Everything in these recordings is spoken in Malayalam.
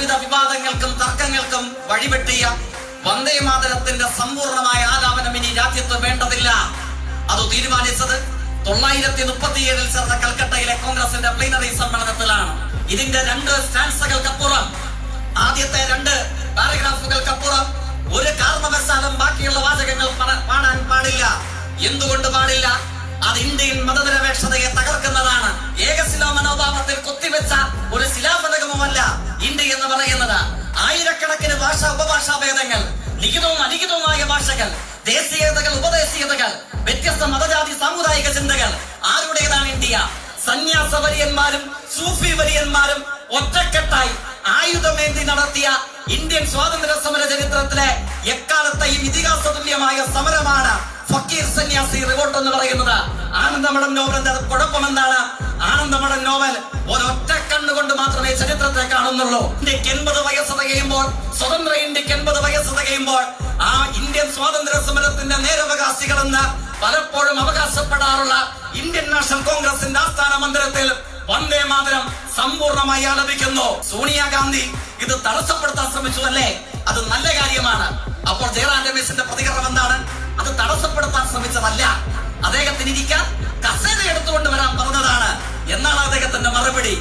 എല്ലാവിധ വിവാദങ്ങൾക്കും തർക്കങ്ങൾക്കും വഴിവെട്ടിയ വന്ദേമാതരത്തിന്റെ സമ്പൂർണമായ ആലാപനം ഇനി രാജ്യത്ത് വേണ്ടതില്ല. അത് തീരുമാനിച്ചത് 937 ചേർന്ന കൽക്കട്ടയിലെ കോൺഗ്രസിന്റെ പ്ലീനറി സമ്മേളനത്തിലാണ്. ഇതിന്റെ 2 സ്റ്റാൻസകൾക്കപ്പുറം, ആദ്യത്തെ 2 പാരഗ്രാഫുകൾക്കപ്പുറം ഒരു കാരണവശാലും ബാക്കിയുള്ള വാചകങ്ങൾ പാടാൻ പാടില്ല. എന്തുകൊണ്ട് പാടില്ല? അത് ഇന്ത്യൻ മതനിരപേക്ഷതയെ തകർക്കുന്നതാണ്. ഏകശിലാ മനോഭാവത്തിൽ കൊത്തിവെച്ച ഒരു ശിലാഫലകവുമല്ല ഇന്ത്യ എന്ന് പറയുന്നത്. ആയിരക്കണക്കിന് ഭാഷാ ഉപഭാഷാ ഭേദങ്ങൾ, ലിഖിതവും അലിഖിതവുമായ ഭാഷകൾ, ദേശീയതകൾ, ഉപദേശീയതകൾ, വ്യത്യസ്ത മതജാതി സാമുദായിക ചിന്തകൾ. ആരുടേതാണ് ഇന്ത്യ? സന്യാസ വര്യന്മാരും സൂഫി വര്യന്മാരും ഒറ്റക്കെട്ടായി ആയുധമേന്തി നടത്തിയ ഇന്ത്യൻ സ്വാതന്ത്ര്യ സമര ചരിത്രത്തിലെ എക്കാലത്തെയും ഇതിഹാസ തുല്യമായ സമരമാണ് ഫക്കീർ സന്യാസി റിവോൾട്ട് എന്ന് പറയുന്നത്. ആനന്ദമഠം നോവലിന്റെ കുഴപ്പമെന്താണ്? ആനന്ദമഠം നോവൽ ഒരൊറ്റ കണ്ണുകൊണ്ട് മാത്രമേ ചരിത്രത്തെ കാണുന്നുള്ളൂ. ഇന്ത്യക്ക് 80 വയസ്സ് തികയുമ്പോൾ, സ്വതന്ത്ര ഇന്ത്യക്ക് 80 വയസ്സ് തികയുമ്പോൾ, ആ ഇന്ത്യൻ സ്വാതന്ത്ര്യ സമരത്തിന്റെ നേരവകാശികളെന്ന് പലപ്പോഴും അവകാശപ്പെടാറുള്ള ഇന്ത്യൻ നാഷണൽ കോൺഗ്രസിന്റെ ആസ്ഥാന മന്ദിരത്തിൽ വന്ദേ മാതരം സമ്പൂർണമായി ആലപിക്കുന്നു. സോണിയാഗാന്ധി ഇത് തടസ്സപ്പെടുത്താൻ ശ്രമിച്ചു അല്ലേ? അത് നല്ല കാര്യമാണ്. അപ്പോൾ ജയറാം രമേശിന്റെ പ്രതികരണം എന്താണ്? അത് തടസ്സപ്പെടുത്താൻ ശ്രമിച്ചതല്ല, അദ്ദേഹത്തിന് ഇരിക്കാൻ കസേര എടുത്തുകൊണ്ട് വരാൻ പറഞ്ഞതാണ് എന്നാണ് അദ്ദേഹത്തിന്റെ മറുപടി.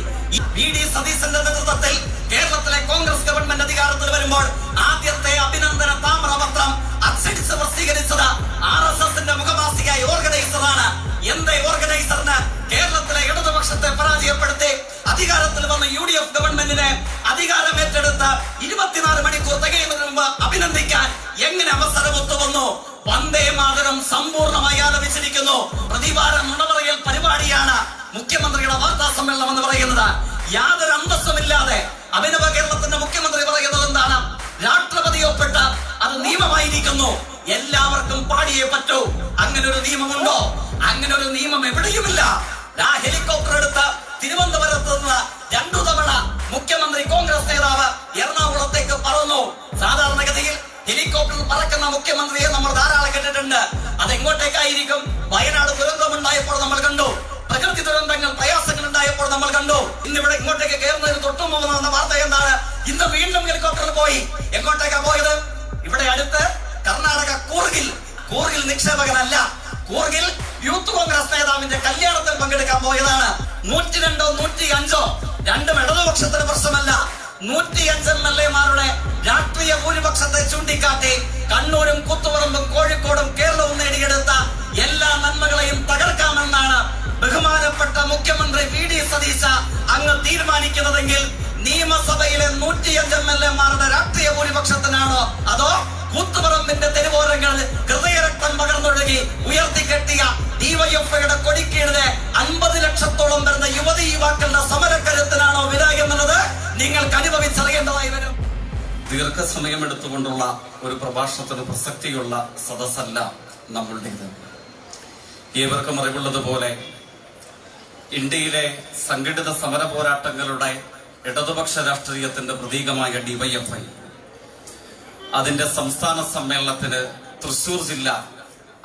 VD സതീശന്റെ നേതൃത്വത്തിൽ കേരളത്തിലെ കോൺഗ്രസ് ഗവൺമെന്റ് അധികാരത്തിൽ വരുമ്പോൾ ആദ്യത്തെ അഭിനന്ദന താമ്രപത്രം അച്ചടിച്ച് പ്രസിദ്ധീകരിച്ചത് RSSന്റെ മുഖമാസികയായ ഓർഗനൈസറാണ്. എന്തേ ഓർഗനൈസറിന് കേരളത്തിലെ ഇടതുപക്ഷത്തെ പരാജയപ്പെടുത്തി അധികാരത്തിൽ വന്ന UDF ഗവൺമെന്റിനെ അധികാരം ഏറ്റെടുത്ത് 24 മണിക്കൂർ തികയുന്നതിന് മുമ്പ് അഭിനന്ദിക്കാൻ എങ്ങനെ അവസരം ഒത്തുവന്നു? വന്ദേ മാതരം സമ്പൂർണമായി ആലപിച്ചിരിക്കുന്നു. പ്രതിവാരം നുണപറയൽ പരിപാടിയാണ് മുഖ്യമന്ത്രിയുടെ വാർത്താ സമ്മേളനം എന്ന് പറയുന്നത്. യാതൊരു അന്തസ്സുമില്ലാതെ അഭിനവ കേരളത്തിന്റെ മുഖ്യമന്ത്രി പറയുന്നത് എന്താണ്? രാഷ്ട്രപതി ഒപ്പിട്ട അത് നിയമമായിരിക്കുന്നു, എല്ലാവർക്കും പാടിയേ പറ്റൂ. അങ്ങനെ ഒരു നിയമമുണ്ടോ? അങ്ങനെ ഒരു നിയമം എവിടെയുമില്ല. ആ ഹെലികോപ്റ്റർ എടുത്ത് തിരുവനന്തപുരത്ത് നിന്ന് 2 തവണ മുഖ്യമന്ത്രി കോൺഗ്രസ് നേതാവ് എറണാകുളത്തേക്ക് പറന്നു. സാധാരണഗതിയിൽ ഹെലികോപ്റ്ററിൽ പറക്കുന്ന മുഖ്യമന്ത്രിയെ നമ്മൾ ധാരാളം കേട്ടിട്ടുണ്ട്. അതെങ്ങോട്ടേക്കായിരിക്കും? വയനാട് ദുരന്തമുണ്ടായപ്പോൾ നമ്മൾ കണ്ടു, പ്രകൃതി ദുരന്തങ്ങൾ, പ്രയാസങ്ങൾ ഉണ്ടായപ്പോൾ നമ്മൾ കണ്ടു. ഇന്നിവിടെ ഇങ്ങോട്ടേക്ക് കയറുന്നതിന് തൊട്ടുമുമ്പ് വന്ന വാർത്ത എന്താണ്? ഇന്ന് വീണ്ടും ഹെലികോപ്റ്ററിൽ പോയി. എങ്ങോട്ടേക്കാ പോയത്? ഇവിടെ അടുത്ത് കർണാടക കൂർഗിൽ നിക്ഷേപകനല്ല, കൂർഗിൽ യൂത്ത് കോൺഗ്രസ് നേതാവിന്റെ കല്യാണത്തിൽ പങ്കെടുക്കാൻ പോയതാണ്. 102 105 രണ്ടും ഇടതുപക്ഷത്തിന് പ്രശ്നമല്ല. 105 MLA-മാരുടെ രാഷ്ട്രീയ ഭൂരിപക്ഷത്തെ ചൂണ്ടിക്കാട്ടി കണ്ണൂരും കുത്തുപറമ്പും കോഴിക്കോടും കേരളവും നേടിയെടുത്ത എല്ലാ നന്മകളെയും തകർക്കാമെന്നാണ് ബഹുമാനപ്പെട്ട മുഖ്യമന്ത്രി VD സതീശ അങ്ങ് തീരുമാനിക്കുന്നതെങ്കിൽ നിയമസഭയിലെ 105 MLA-മാരുടെ രാഷ്ട്രീയ ഭൂരിപക്ഷത്തിനാണോ അതോ കൂത്തുപറമ്പിന്റെ തെരുവോരങ്ങളിൽ ഹൃദയരക്തം പകർന്നൊഴുകി ഉയർത്തിക്കെട്ടിയ DYFIയുടെ കൊടിക്കീഴിലെ 50 ലക്ഷത്തോളം വരുന്ന യുവതി യുവാക്കളുടെ സമരക്കരുത്തിനാണോ വില എന്നുള്ളത് നിങ്ങൾക്ക് അനുഭവിച്ചറിയേണ്ടതായി വരും. ദീർഘസമയം എടുത്തുകൊണ്ടുള്ള ഒരു പ്രഭാഷണത്തിന് പ്രസക്തിയുള്ള സദസ്സല്ല നമ്മളുടേത്. ഏവർക്കും അറിവുള്ളതുപോലെ ഇന്ത്യയിലെ സംഘടിത സമര പോരാട്ടങ്ങളുടെ ഇടതുപക്ഷ രാഷ്ട്രീയത്തിന്റെ പ്രതീകമായ DYFI അതിന്റെ സംസ്ഥാന സമ്മേളനത്തിന് തൃശൂർ ജില്ല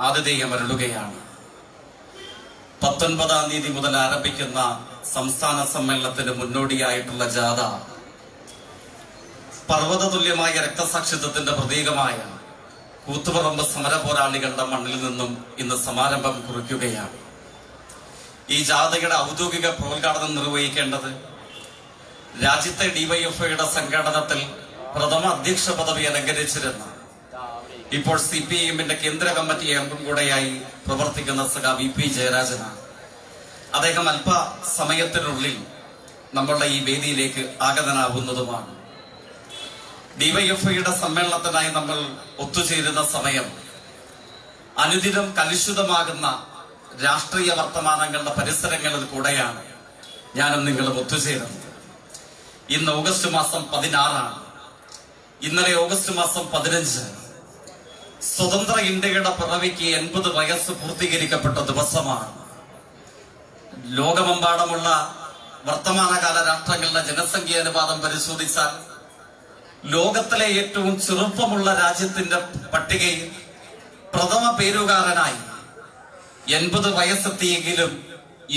ആതിഥേയമരുളുകയാണ്. 19-ാം തീയതി മുതൽ ആരംഭിക്കുന്ന സംസ്ഥാന സമ്മേളനത്തിന് മുന്നോടിയായിട്ടുള്ള ജാഥ പർവ്വതതുല്യമായ രക്തസാക്ഷിത്വത്തിന്റെ പ്രതീകമായ കൂത്തുപറമ്പ് സമര പോരാളികളുടെ മണ്ണിൽ നിന്നും ഇന്ന് സമാരംഭം കുറിക്കുകയാണ്. ഈ ജാഥയുടെ ഔദ്യോഗിക പ്രോദ്ഘാടനം നിർവഹിക്കേണ്ടത് രാജ്യത്തെ DYFIയുടെ സംഘടനത്തിൽ പ്രഥമ അധ്യക്ഷ പദവി അലങ്കരിച്ചിരുന്ന ഇപ്പോൾ CPIM-ന്റെ കേന്ദ്ര കമ്മിറ്റി അംഗം കൂടെയായി പ്രവർത്തിക്കുന്ന സഖാ VP ജയരാജനാണ്. അദ്ദേഹം അല്പസമയത്തിനുള്ളിൽ നമ്മളുടെ ഈ വേദിയിലേക്ക് ആഗതനാവുന്നതുമാണ്. DYFIയുടെ സമ്മേളനത്തിനായി നമ്മൾ ഒത്തുചേരുന്ന സമയം അനുദിനം കലുഷിതമാകുന്ന രാഷ്ട്രീയ വർത്തമാനങ്ങളുടെ പരിസരങ്ങളിൽ കൂടെയാണ് ഞാനും നിങ്ങളും ഒത്തുചേരുന്നത്. ഇന്ന് ഓഗസ്റ്റ് മാസം 16 ഇന്നലെ ഓഗസ്റ്റ് മാസം 15 സ്വതന്ത്ര ഇന്ത്യയുടെ പിറവിക്ക് 80 വയസ്സ് പൂർത്തീകരിക്കപ്പെട്ട ദിവസമാണ്. ലോകമെമ്പാടുമുള്ള വർത്തമാനകാല രാഷ്ട്രങ്ങളുടെ ജനസംഖ്യ അനുപാതം പരിശോധിച്ചാൽ ലോകത്തിലെ ഏറ്റവും ചെറുപ്പമുള്ള രാജ്യത്തിന്റെ പട്ടികയിൽ പ്രഥമ പേരുകാരനായി 80 വയസ്സെത്തിയെങ്കിലും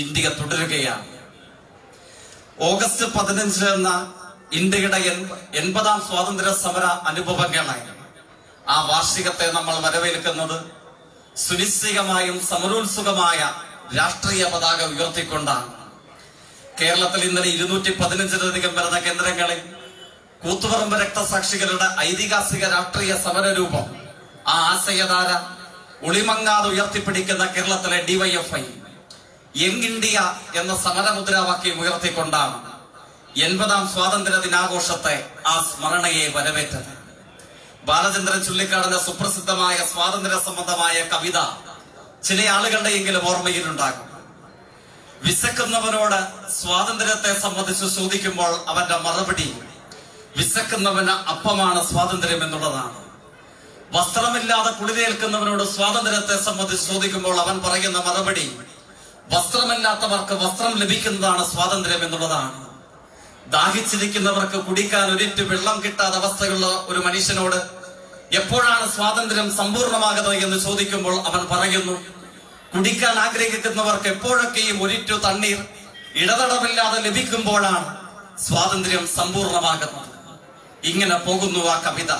ഇന്ത്യ തുടരുകയാണ്. ഓഗസ്റ്റ് 15 എന്ന ഇന്ത്യയുടെ 80ാം സ്വാതന്ത്ര്യ സമര അനുഭവങ്ങളായി ആ വാർഷികത്തെ നമ്മൾ വരവേൽക്കുന്നത് സുനിശ്ചിതമായും സമരോത്സുകമായ രാഷ്ട്രീയ പതാക ഉയർത്തിക്കൊണ്ടാണ്. കേരളത്തിൽ ഇന്നലെ 215-ലധികം വരുന്ന കേന്ദ്രങ്ങളിൽ കൂത്തുപറമ്പ് രക്തസാക്ഷികളുടെ ഐതിഹാസിക രാഷ്ട്രീയ സമരരൂപം, ആ ആശയധാര ഒളിമങ്ങാതെ ഉയർത്തിപ്പിടിക്കുന്ന കേരളത്തിലെ ഡിവൈഎഫ്ഐ യങ് ഇന്ത്യ എന്ന സമരമുദ്രാവാക്യം ഉയർത്തിക്കൊണ്ടാണ് 80ാം സ്വാതന്ത്ര്യ ദിനാഘോഷത്തെ, ആ സ്മരണയെ വരവേറ്റത്. ബാലചന്ദ്രൻ ചുള്ളിക്കാടിന്റെ സുപ്രസിദ്ധമായ സ്വാതന്ത്ര്യ സംബന്ധമായ കവിത ചില ആളുകളുടെയെങ്കിലും ഓർമ്മയിലുണ്ടാകും. വിശക്കുന്നവനോട് സ്വാതന്ത്ര്യത്തെ സംബന്ധിച്ച് ചോദിക്കുമ്പോൾ അവന്റെ മറുപടി വിശക്കുന്നവന് അപ്പമാണ് സ്വാതന്ത്ര്യം എന്നുള്ളതാണ്. വസ്ത്രമില്ലാതെ കുളിരേൽക്കുന്നവനോട് സ്വാതന്ത്ര്യത്തെ സംബന്ധിച്ച് ചോദിക്കുമ്പോൾ അവൻ പറയുന്ന മറുപടി വസ്ത്രമില്ലാത്തവർക്ക് വസ്ത്രം ലഭിക്കുന്നതാണ് സ്വാതന്ത്ര്യം എന്നുള്ളതാണ്. ദാഹിച്ചിരിക്കുന്നവർക്ക് കുടിക്കാൻ ഒരിറ്റു വെള്ളം കിട്ടാത്ത അവസ്ഥയുള്ള ഒരു മനുഷ്യനോട് എപ്പോഴാണ് സ്വാതന്ത്ര്യം സമ്പൂർണ്ണമാകുന്നത് എന്ന് ചോദിക്കുമ്പോൾ അവൻ പറയുന്നു കുടിക്കാൻ ആഗ്രഹിക്കുന്നവർക്ക് എപ്പോഴൊക്കെയും ഒരിറ്റു തണ്ണീർ ഇടതടവില്ലാതെ ലഭിക്കുമ്പോഴാണ് സ്വാതന്ത്ര്യം സമ്പൂർണ്ണമാകുന്നത്. ഇങ്ങനെ പോകുന്നു ആ കവിത.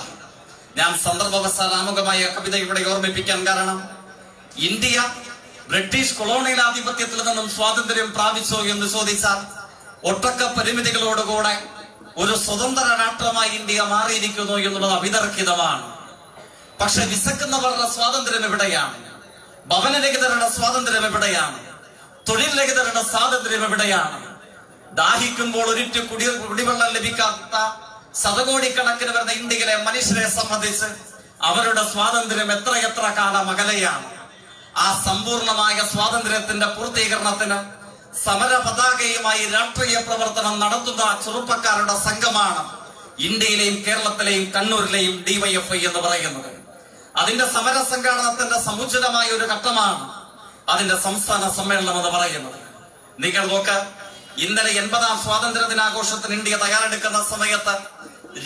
ഞാൻ സന്ദർഭവശാൽ ആമുഖമായ കവിത ഇവിടെ ഓർമ്മിപ്പിക്കാൻ കാരണം, ഇന്ത്യ ബ്രിട്ടീഷ് കൊളോണിയൽ ആധിപത്യത്തിൽ നിന്നും സ്വാതന്ത്ര്യം പ്രാപിച്ചോ എന്ന് ചോദിച്ചാൽ ഒട്ടൊക്കെ പരിമിതികളോടുകൂടെ ഒരു സ്വതന്ത്ര രാഷ്ട്രമായി ഇന്ത്യ മാറിയിരിക്കുന്നു എന്നുള്ളത് അവിതർക്കിതമാണ്. പക്ഷെ വിശക്കുന്നവരുടെ സ്വാതന്ത്ര്യം എവിടെയാണ്? ഭവനരഹിതരുടെ സ്വാതന്ത്ര്യം എവിടെയാണ്? തൊഴിൽ രഹിതരുടെ സ്വാതന്ത്ര്യം എവിടെയാണ്? ദാഹിക്കുമ്പോൾ ഒരിറ്റു കുടിവെള്ളം ലഭിക്കാത്ത ശതകോടിക്കണക്കിന് വരുന്ന ഇന്ത്യയിലെ മനുഷ്യരെ സംബന്ധിച്ച് അവരുടെ സ്വാതന്ത്ര്യം എത്രയെത്ര കാലം അകലെയാണ്. ആ സമ്പൂർണമായ സ്വാതന്ത്ര്യത്തിന്റെ പൂർത്തീകരണത്തിന് സമര പതാകയുമായി രാഷ്ട്രീയ പ്രവർത്തനം നടത്തുന്ന ചെറുപ്പക്കാരുടെ സംഘമാണ് ഇന്ത്യയിലെയും കേരളത്തിലെയും കണ്ണൂരിലെയും ഡിവൈഎഫ്ഐ എന്ന് പറയുന്നത്. അതിന്റെ സമര സംഘാടനത്തിന്റെ സമുചിതമായ ഒരു ഘട്ടമാണ് അതിന്റെ സംസ്ഥാന സമ്മേളനം എന്ന് പറയുന്നത്. നിങ്ങൾ നോക്ക്, ഇന്നലെ 80ാം സ്വാതന്ത്ര്യ ദിനാഘോഷത്തിന് ഇന്ത്യ തയ്യാറെടുക്കുന്ന സമയത്ത്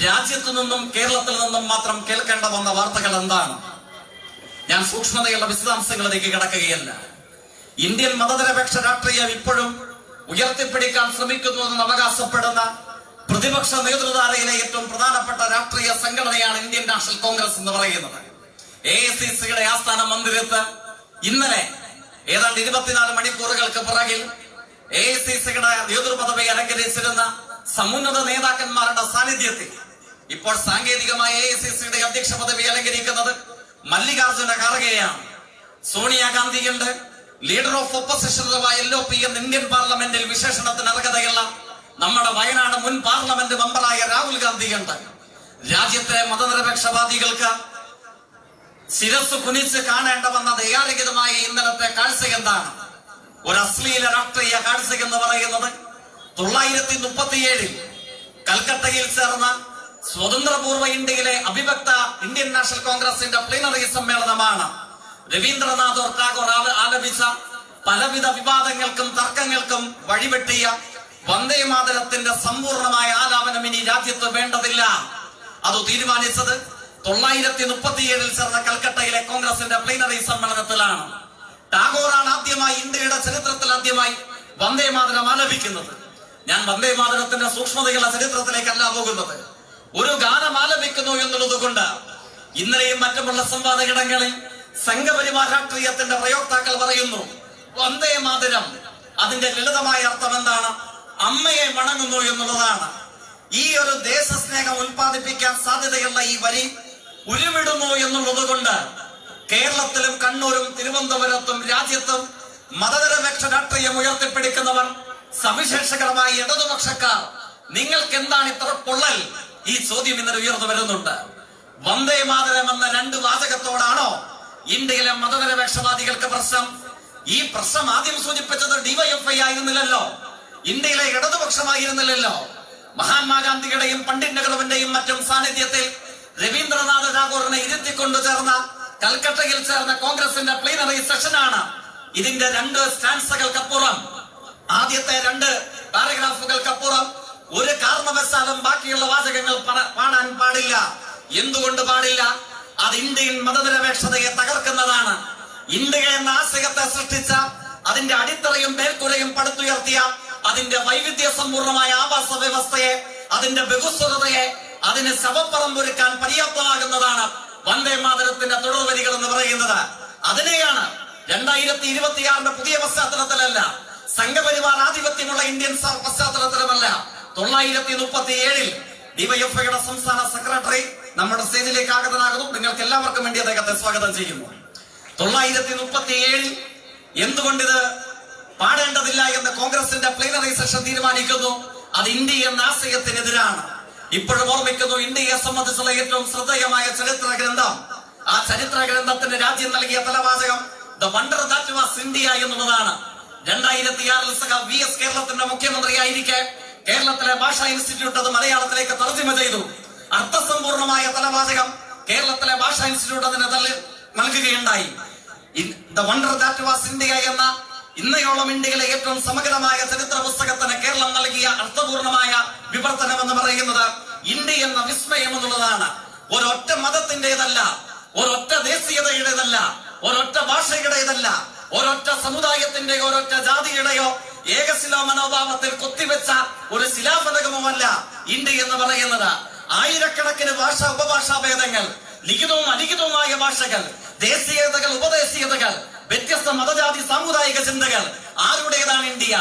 രാജ്യത്തു നിന്നും കേരളത്തിൽ നിന്നും മാത്രം കേൾക്കേണ്ട വന്ന വാർത്തകൾ എന്താണ്? ഞാൻ സൂക്ഷ്മതയുള്ള വിശദാംശങ്ങളിലേക്ക് കിടക്കുകയല്ല. ഇന്ത്യൻ മതനിരപേക്ഷ രാഷ്ട്രീയം ഇപ്പോഴും ഉയർത്തിപ്പിടിക്കാൻ ശ്രമിക്കുന്നു എന്ന് അവകാശപ്പെടുന്ന പ്രതിപക്ഷ നേതൃത്വധാരയിലെ ഏറ്റവും പ്രധാനപ്പെട്ട രാഷ്ട്രീയ സംഘടനയാണ് ഇന്ത്യൻ നാഷണൽ കോൺഗ്രസ് എന്ന് പറയുന്നത്. AICCയുടെ ആസ്ഥാന മന്ദിരത്ത് ഇന്നലെ ഏതാണ്ട് 24 മണിക്കൂറുകൾക്ക് പിറകിൽ AICCയുടെ നേതൃപദവി അലങ്കരിച്ചിരുന്ന സമുന്നത നേതാക്കന്മാരുടെ സാന്നിധ്യത്തിൽ ഇപ്പോൾ സാങ്കേതികമായ AICCയുടെ അധ്യക്ഷ പദവി അലങ്കരിക്കുന്നത് മല്ലികാർജുന ഖാർഗെയാണ്. സോണിയാഗാന്ധിയുണ്ട്. ലീഡർ ഓഫ് ഓപ്പോസിഷൻ അഥവാ LOP എന്ന ഇന്ത്യൻ പാർലമെന്റിൽ വിശേഷണത്തിന് അർഹതയുള്ള നമ്മുടെ വയനാട് മുൻ പാർലമെന്റ് മെമ്പറായ രാഹുൽ ഗാന്ധിയുണ്ട്. രാജ്യത്തെ മതനിരപേക്ഷവാദികൾക്ക് ശിരസ് കുനിച്ച് കാണേണ്ട വന്ന ദയാരഹിതമായ ഇന്നലത്തെ കാഴ്ച എന്താണ്? ഒരു അശ്ലീല രാഷ്ട്രീയ കാഴ്ച എന്ന് പറയുന്നത് 1937 കൽക്കട്ടയിൽ ചേർന്ന സ്വതന്ത്രപൂർവ്വ ഇന്ത്യയിലെ അവിഭക്ത ഇന്ത്യൻ നാഷണൽ കോൺഗ്രസിന്റെ പ്ലീനറി സമ്മേളനമാണ്. രവീന്ദ്രനാഥ് ടാഗോർ ആലപിച്ച പലവിധ വിവാദങ്ങൾക്കും തർക്കങ്ങൾക്കും വഴിവെട്ടിയ വന്ദേമാതരത്തിന്റെ സമ്പൂർണമായ ആലാപനം ഇനി രാജ്യത്ത് വേണ്ടതില്ല. അത് തീരുമാനിച്ചത് 1937 ചേർന്ന കൽക്കട്ടയിലെ കോൺഗ്രസിന്റെ പ്ലീനറി സമ്മേളനത്തിലാണ്. ടാഗോറാണ് ആദ്യമായി ഇന്ത്യയുടെ ചരിത്രത്തിൽ ആദ്യമായി വന്ദേമാതരം ആലപിക്കുന്നത്. ഞാൻ വന്ദേമാതരത്തിന്റെ സൂക്ഷ്മതയുള്ള ചരിത്രത്തിലേക്കല്ല പോകുന്നത്. ഒരു ഗാനം ആലപിക്കുന്നു എന്നുള്ളത് കൊണ്ട് ഇന്നലെയും മറ്റുമുള്ള സംവാദഘടങ്ങളിൽ സംഘപരിവാർ രാഷ്ട്രീയത്തിന്റെ പ്രയോക്താക്കൾ പറയുന്നു വന്ദേമാതരം അതിന്റെ ലളിതമായ അർത്ഥം എന്താണ്? അമ്മയെ വണങ്ങുന്നു എന്നുള്ളതാണ്. ഈ ഒരു ദേശസ്നേഹം ഉൽപ്പാദിപ്പിക്കാൻ സാധ്യതയുള്ള ഈ വരി ഉരുവിടുന്നു എന്നുള്ളത് കൊണ്ട് കേരളത്തിലും കണ്ണൂരും തിരുവനന്തപുരത്തും രാജ്യത്തും മതനിരപേക്ഷ രാഷ്ട്രീയം ഉയർത്തിപ്പിടിക്കുന്നവർ സവിശേഷകരമായ ഇടതുപക്ഷക്കാർ നിങ്ങൾക്ക് എന്താണ് ഇത്ര പൊള്ളൽ? ഈ ചോദ്യം ഇന്നലെ ഉയർന്നു വരുന്നുണ്ട്. വന്ദേമാതരം എന്ന 2 വാചകത്തോടാണോ ഇന്ത്യയിലെ മതനിരപേക്ഷവാദികൾക്ക് പ്രശ്നം? ഈ പ്രശ്നം ആദ്യം സൂചിപ്പിച്ചത് ഡിവൈഎഫ്ഐ ആയിരുന്നില്ലല്ലോ, ഇന്ത്യയിലെ ഇടതുപക്ഷമായിരുന്നില്ലല്ലോ. മഹാത്മാഗാന്ധിയുടെയും പണ്ഡിറ്റ് നെഹ്റുവിന്റെയും മറ്റും സാന്നിധ്യത്തിൽ രവീന്ദ്രനാഥ് ടാഗോറിനെ ഇരുത്തിക്കൊണ്ടു ചേർന്ന കൽക്കട്ടയിൽ ചേർന്ന കോൺഗ്രസിന്റെ പ്ലീനറി സെഷനാണ്. ഇതിന്റെ 2 സ്റ്റാൻസകൾക്കപ്പുറം, ആദ്യത്തെ 2 പാരഗ്രാഫുകൾക്കപ്പുറം ഒരു കാരണവശാലും ബാക്കിയുള്ള വാചകങ്ങൾ പാടാൻ പാടില്ല. എന്തുകൊണ്ട് പാടില്ല? അത് ഇന്ത്യൻ മതനിരപേക്ഷതയെ തകർക്കുന്നതാണ്. ഇന്ത്യ എന്ന ആശയത്തെ സൃഷ്ടിച്ച, അതിന്റെ അടിത്തറയും മേൽക്കുരയും പടുത്തുയർത്തിയ, അതിന്റെ വൈവിധ്യ സമ്പൂർണമായ ആവാസ വ്യവസ്ഥയെ, അതിന്റെ ബഹുസ്വരതയെ, അതിന് ശവപ്പറമ്പൊരുക്കാൻ പര്യാപ്തമാകുന്നതാണ് വന്ദേ മാതരത്തിന്റെ തുടർവരികൾ എന്ന് പറയുന്നത്. അതിനെയാണ് 2026 പുതിയ പശ്ചാത്തലത്തിലല്ല, സംഘപരിവാർ ആധിപത്യമുള്ള ഇന്ത്യൻ പശ്ചാത്തലത്തിലുമല്ല, 937 ഡിവൈഎഫ്ഐയുടെ സംസ്ഥാന സെക്രട്ടറി നമ്മുടെ സ്റ്റേജിലേക്ക് ആഗതനാകുന്നു. നിങ്ങൾക്ക് എല്ലാവർക്കും വേണ്ടി അദ്ദേഹത്തെ സ്വാഗതം ചെയ്യുന്നു. 937 എന്തുകൊണ്ടിത് പാടേണ്ടതില്ല എന്ന് കോൺഗ്രസിന്റെ പ്ലീനറി സെഷൻ തീരുമാനിക്കുന്നു. അത് ഇന്ത്യ എന്ന ആശയത്തിനെതിരാണ്. ഇപ്പോഴും ഓർമ്മിക്കുന്നു, ഇന്ത്യയെ സംബന്ധിച്ചുള്ള ഏറ്റവും ശ്രദ്ധേയമായ ചരിത്ര ഗ്രന്ഥം, ആ ചരിത്ര ഗ്രന്ഥത്തിന് രാജ്യം നൽകിയ തലവാചകം the wonder that was India എന്നുള്ളതാണ്. 2006 സഖ VS കേരളത്തിന്റെ മുഖ്യമന്ത്രിയായിരിക്കെ കേരളത്തിലെ ഭാഷാ ഇൻസ്റ്റിറ്റ്യൂട്ട് അത് മലയാളത്തിലേക്ക് തർജ്ജിമ ചെയ്തു. അർത്ഥസമ്പൂർണമായ തലവാചകം കേരളത്തിലെ ഭാഷാ ഇൻസ്റ്റിറ്റ്യൂട്ട് അതിന് നൽകുകയുണ്ടായി. The wonder that was India എന്ന ഇന്നയോളം ഇന്ത്യയിലെ ഏറ്റവും സമഗ്രമായ ചരിത്ര പുസ്തകത്തിന് കേരളം നൽകിയ അർത്ഥപൂർണമായ വിവർത്തനം എന്ന് പറയുന്നത് ഇന്ത്യ എന്ന വിസ്മയം എന്നുള്ളതാണ്. ഒരൊറ്റ മതത്തിന്റേതല്ല, ഒരൊറ്റ ദേശീയതയുടേതല്ല, ഒരൊറ്റ ഭാഷയുടേതല്ല, ഒരൊറ്റ സമുദായത്തിന്റെയോ ഒരൊറ്റ ജാതിയുടെയോ ഏകശിലാ മനോഭാവത്തിൽ കൊത്തിവെച്ച ഒരു ശിലാഫലകവുമല്ല ഇന്ത്യ എന്ന് പറയുന്നത്. ആയിരക്കണക്കിന് ഭാഷാ ഉപഭാഷാ ഭേദങ്ങൾ, ലിഖിതവും അലിഖിതവുമായ ഭാഷകൾ, ദേശീയതകൾ, ഉപദേശീയതകൾ, വ്യത്യസ്ത മതജാതി സാമുദായിക ചിന്തകൾ, ആരുടേതാണ് ഇന്ത്യ?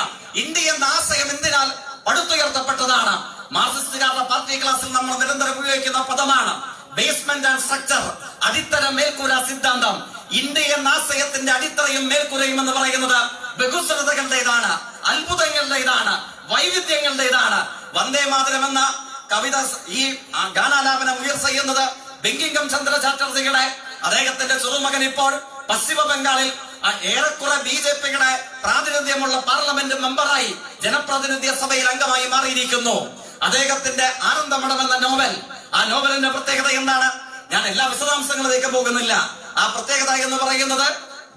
ഇന്ത്യ എന്ന ആശയം എന്തിനാൽ പടുത്തുയർത്തപ്പെട്ടതാണ്? മാർക്സിസ്റ്റുകാരുടെ പാർട്ടി ക്ലാസ്സിൽ നമ്മൾ നിരന്തരം ഉപയോഗിക്കുന്ന പദമാണ് ബേസ്മെന്റ് ആൻഡ് സ്ട്രക്ചർ, അടിത്തറ മേൽക്കൂര സിദ്ധാന്തം. ഇന്ത്യ എന്ന ആശയത്തിന്റെ അടിത്തറയും മേൽക്കൂരയും എന്ന് പറയുന്നത് ബഹുസ്വരതകളുടേതാണ്, അത്ഭുതങ്ങളുടേതാണ്, വൈവിധ്യങ്ങളുടേതാണ്. വന്ദേ മാതരം എന്ന കവിത, ഈ ഗാനാലാപനം ഉയർ ചെയ്യുന്നത് ബങ്കിംഗം ചന്ദ്ര ചാറ്റർജിയുടെ അദ്ദേഹത്തിന്റെ ചെറുമകൻ ഇപ്പോൾ പശ്ചിമ ബംഗാളിൽ ഏറെക്കുറെ BJPയുടെ പ്രാതിനിധ്യമുള്ള പാർലമെന്റ് മെമ്പറായി ജനപ്രാതിനിധ്യ സഭയിൽ അംഗമായി മാറിയിരിക്കുന്നു. അദ്ദേഹത്തിന്റെ ആനന്ദമഠം എന്ന നോവൽ, ആ നോവലിന്റെ പ്രത്യേകത എന്താണ്? ഞാൻ എല്ലാ വിശദാംശങ്ങളിലേക്ക് പോകുന്നില്ല. ആ പ്രത്യേകത എന്ന് പറയുന്നത്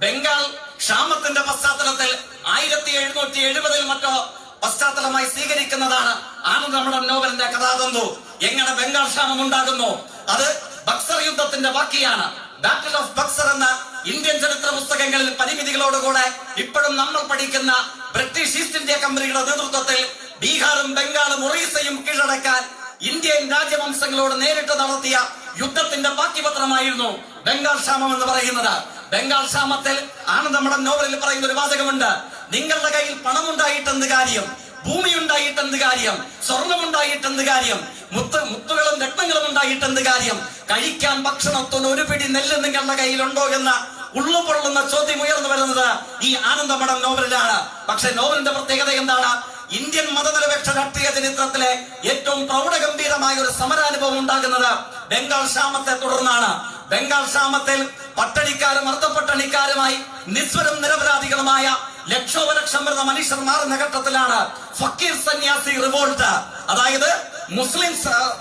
ബംഗാൾ ക്ഷാമത്തിന്റെ പശ്ചാത്തലത്തിൽ 1770 മറ്റോ പശ്ചാത്തലമായി സ്വീകരിക്കുന്നതാണ് ആനന്ദമഠം നോവലിന്റെ കഥാതന്തു. എങ്ങനെ ബംഗാൾ ക്ഷാമം ഉണ്ടാകുന്നു? അത് ബക്സർ യുദ്ധത്തിന്റെ ബാക്കിയാണ്. ബാറ്റിൽ ഓഫ് ബക്സർ എന്ന ഇന്ത്യൻ ചരിത്ര പുസ്തകങ്ങളിൽ പരിമിതികളോടുകൂടെ ഇപ്പോഴും നമ്മൾ പഠിക്കുന്ന ബ്രിട്ടീഷ് ഈസ്റ്റ് ഇന്ത്യ കമ്പനിയുടെ നേതൃത്വത്തിൽ ബീഹാറും ബംഗാളും ഒറീസയും കീഴടക്കാൻ ഇന്ത്യൻ രാജവംശങ്ങളോട് നേരിട്ട് നടത്തിയ യുദ്ധത്തിന്റെ ബാക്കിപത്രമായിരുന്നു ബംഗാൾ ക്ഷാമം എന്ന് പറയുന്നത്. ബംഗാൾ ക്ഷാമത്തിൽ ആനന്ദമഠം നോവലിൽ പറയുന്ന ഒരു വാചകമുണ്ട്: നിങ്ങളുടെ കയ്യിൽ പണമുണ്ടായിട്ടെന്ത് കാര്യം, ഭൂമി ഉണ്ടായിട്ടെന്ത് കാര്യം, സ്വർണമുണ്ടായിട്ടെന്ത് കാര്യം, മുത്തുകളും രത്നങ്ങളും ഉണ്ടായിട്ടെന്ത് കാര്യം, കഴിക്കാൻ ഭക്ഷണത്തിന് ഒരു പിടി നെല്ല് നിങ്ങളുടെ കയ്യിലുണ്ടോ എന്ന ഉള്ളുപൊള്ളുന്ന ചോദ്യം ഉയർന്നു വരുന്നത് ഈ ആനന്ദമഠം നോവലിലാണ്. പക്ഷെ നോവലിന്റെ പ്രത്യേകത എന്താണ്? ഇന്ത്യൻ മതനിരപേക്ഷ രാഷ്ട്രീയ ചരിത്രത്തിലെ ഏറ്റവും പ്രൗഢഗംഭീരമായ ഒരു സമരാനുഭവം ഉണ്ടാകുന്നത് ബംഗാൾ ക്ഷാമത്തെ തുടർന്നാണ്. ബംഗാൾ ക്ഷാമത്തിൽ പട്ടണിക്കാരും അർദ്ധപട്ടണിക്കാരുമായി നിസ്വരം നിരപരാധികളുമായ ലക്ഷോപലക്ഷം വരുന്ന മനുഷ്യർ മാറുന്ന ഘട്ടത്തിലാണ് ഫക്കീർ സന്യാസി റിവോൾട്ട്. അതായത്